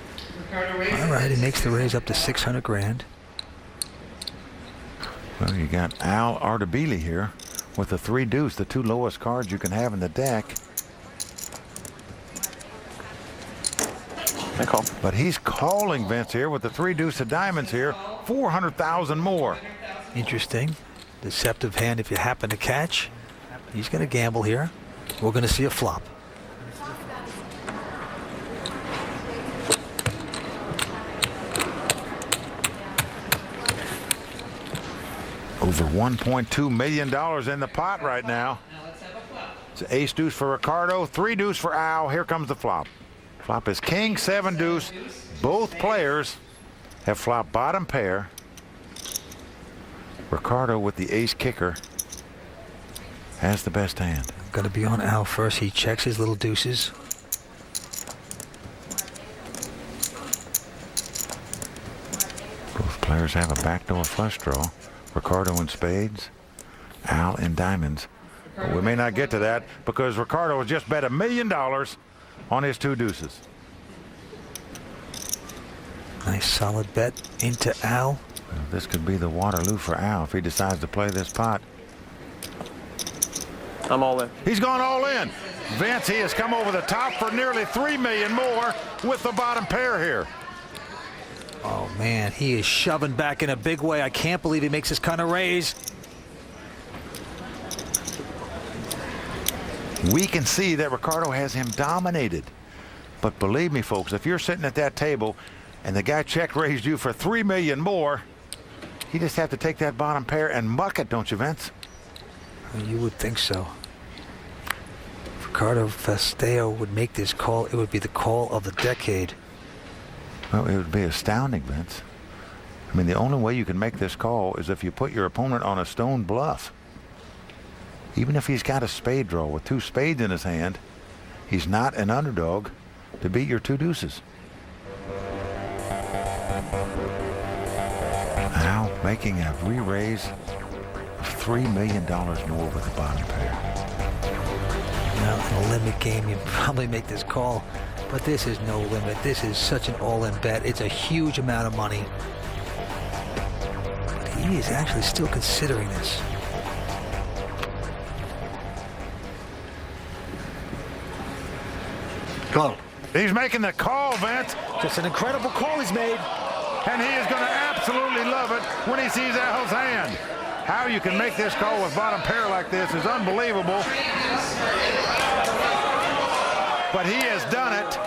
All right, he makes the raise up to 600 grand. Well, you got Al Ardebili here with the 3 deuce, the 2 lowest cards you can have in the deck. I call. But he's calling Vince here with the 3 deuce of diamonds here, 400,000 more. Interesting. Deceptive hand if you happen to catch. He's going to gamble here. We're going to see a flop. Over $1.2 million in the pot right now. It's ace deuce for Ricardo, 3 deuce for Al. Here comes the flop. Flop is king, 7 deuce. Both players have flopped bottom pair. Ricardo with the ace kicker has the best hand. Going to be on Al first. He checks his little deuces. Both players have a backdoor flush draw. Ricardo in spades, Al in diamonds. But we may not get to that because Ricardo has just bet $1 million on his 2 deuces. Nice solid bet into Al. Well, this could be the Waterloo for Al if he decides to play this pot. I'm all in. He's gone all in. Vince, he has come over the top for nearly $3 million more with the bottom pair here. Oh, man, he is shoving back in a big way. I can't believe he makes this kind of raise. We can see that Ricardo has him dominated. But believe me, folks, if you're sitting at that table and the guy check raised you for $3 million more, you just have to take that bottom pair and muck it, don't you, Vince? You would think so. If Ricardo Festeo would make this call, it would be the call of the decade. Well, it would be astounding, Vince. I mean, the only way you can make this call is if you put your opponent on a stone bluff. Even if he's got a spade draw with 2 spades in his hand, he's not an underdog to beat your 2 deuces. Now making a re-raise of $3 million more with the bottom pair. Now, in a limit game, you probably make this call, but this is no limit. This is such an all-in bet. It's a huge amount of money. But he is actually still considering this. Call. He's making the call, Vince. Just an incredible call he's made. And he is going to absolutely love it when he sees Al's hand. How you can make this call with bottom pair like this is unbelievable. But he has done it.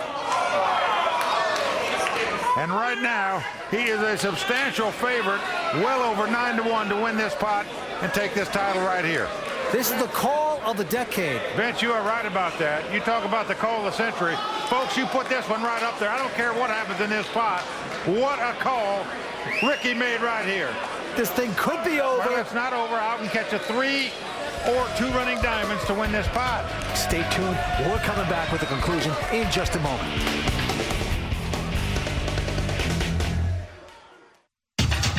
And right now, he is a substantial favorite, well over 9-1 to win this pot and take this title right here. This is the call of the decade. Vince, you are right about that. You talk about the call of the century. Folks, you put this one right up there. I don't care what happens in this pot. What a call Ricky made right here. This thing could be over. Well, it's not over. I can catch a 3 or 2 running diamonds to win this pot. Stay tuned. We're coming back with the conclusion in just a moment.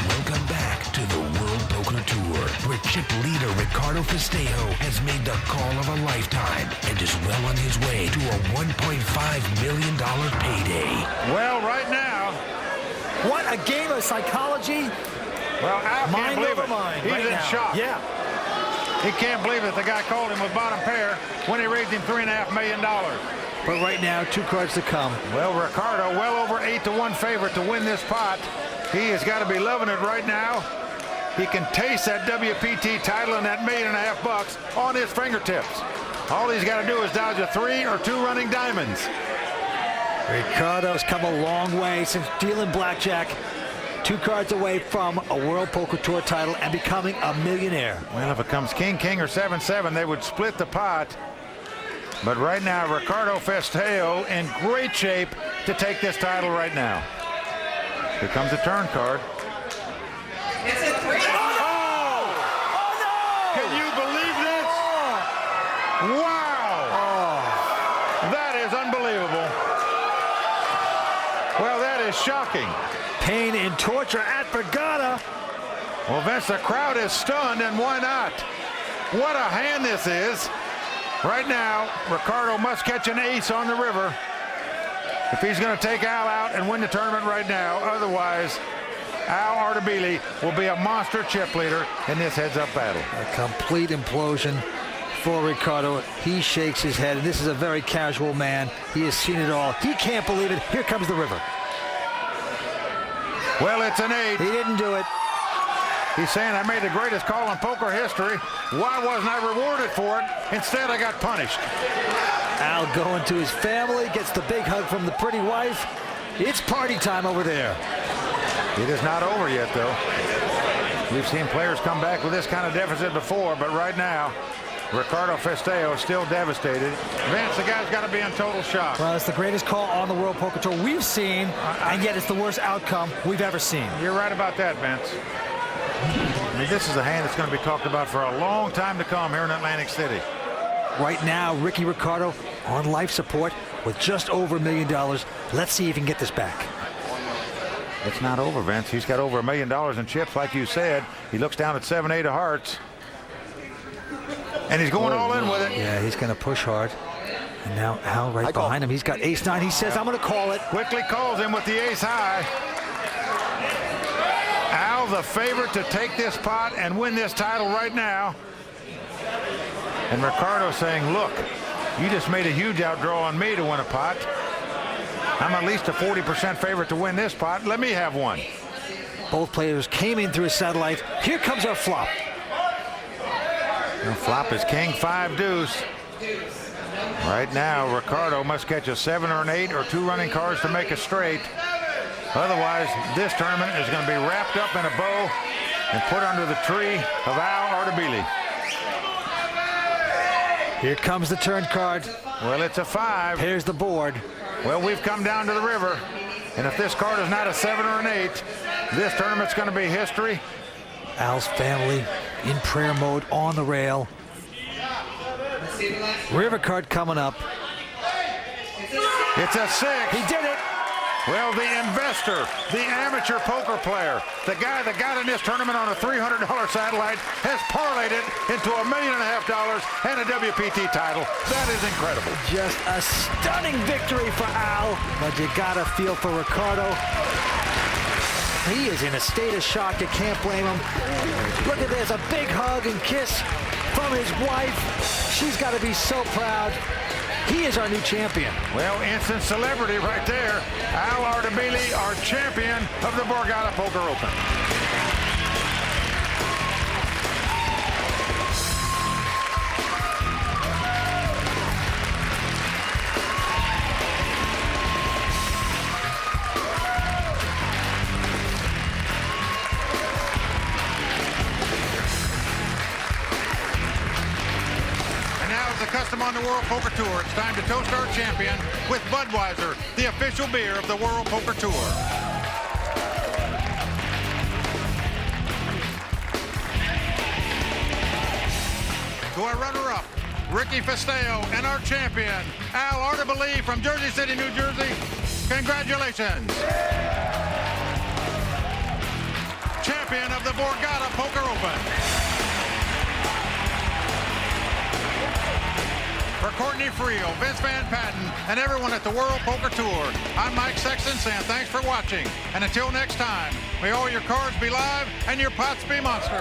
Welcome back to the World Poker Tour, where chip leader Ricardo Festeo has made the call of a lifetime and is well on his way to a $1.5 million payday. Well, right now, what a game of psychology. Well, Al can't believe it. Mind He's right in now. shock. Yeah. He can't believe it. The guy called him with bottom pair when he raised him $3.5 million. But right now, 2 cards to come. Well, Ricardo, well over 8-1 favorite to win this pot. He has got to be loving it right now. He can taste that WPT title and that $1.5 million on his fingertips. All he's got to do is dodge a 3 or 2 running diamonds. Ricardo's come a long way since dealing blackjack. 2 cards away from a World Poker Tour title and becoming a millionaire. Well, if it comes king, king, or 7-7, they would split the pot. But right now, Ricardo Festeo in great shape to take this title right now. Here comes the turn card. It's a 3. Oh! Oh, no! Can you believe this? Wow! Oh. That is unbelievable. Well, that is shocking. Pain and torture at Borgata. Well, Vince, the crowd is stunned, and why not? What a hand this is. Right now, Ricardo must catch an ace on the river if he's going to take Al out and win the tournament right now. Otherwise, Al Ardebili will be a monster chip leader in this heads-up battle. A complete implosion for Ricardo. He shakes his head, and this is a very casual man. He has seen it all. He can't believe it. Here comes the river. Well, it's an 8. He didn't do it. He's saying, I made the greatest call in poker history. Why wasn't I rewarded for it? Instead, I got punished. Al going to his family, gets the big hug from the pretty wife. It's party time over there. It is not over yet, though. We've seen players come back with this kind of deficit before, but right now, Ricardo Festeo is still devastated. Vince, the guy's got to be in total shock. Well, it's the greatest call on the World Poker Tour we've seen, and yet it's the worst outcome we've ever seen. You're right about that, Vince. I mean, this is a hand that's going to be talked about for a long time to come here in Atlantic City. Right now, Ricky Ricardo on life support with just over $1 million. Let's see if he can get this back. It's not over, Vince. He's got over $1 million in chips, like you said. He looks down at 7-8 of hearts. And he's going all in with it. Yeah, he's going to push hard. And now Al right behind him. He's got ace-9. He says, I'm going to call it. Quickly calls him with the ace-high. Al, the favorite to take this pot and win this title right now. And Ricardo saying, look, you just made a huge outdraw on me to win a pot. I'm at least a 40% favorite to win this pot. Let me have one. Both players came in through a satellite. Here comes our flop. The flop is king 5 deuce. Right now, Ricardo must catch a 7 or an 8 or 2 running cards to make a straight. Otherwise, this tournament is going to be wrapped up in a bow and put under the tree of Al Ardebili. Here comes the turn card. Well, it's a 5. Here's the board. Well, we've come down to the river. And if this card is not a 7 or an 8, this tournament's going to be history. Al's family in prayer mode on the rail. River card coming up. It's a 6. He did it. Well, the investor, the amateur poker player, the guy that got in this tournament on a $300 satellite has parlayed it into $1.5 million and a WPT title. That is incredible. Just a stunning victory for Al, but you got to feel for Ricardo. He is in a state of shock. You can't blame him. Look at this, a big hug and kiss from his wife. She's got to be so proud. He is our new champion. Well, instant celebrity right there. Al Ardebili, our champion of the Borgata Poker Open. Custom on the World Poker Tour. It's time to toast our champion with Budweiser, the official beer of the World Poker Tour. To our runner-up, Ricky Festeo, and our champion, Al Ardebili from Jersey City, New Jersey. Congratulations. Champion of the Borgata Poker Open. For Courtney Friel, Vince Van Patten, and everyone at the World Poker Tour, I'm Mike Sexton saying thanks for watching. And until next time, may all your cards be live and your pots be monster.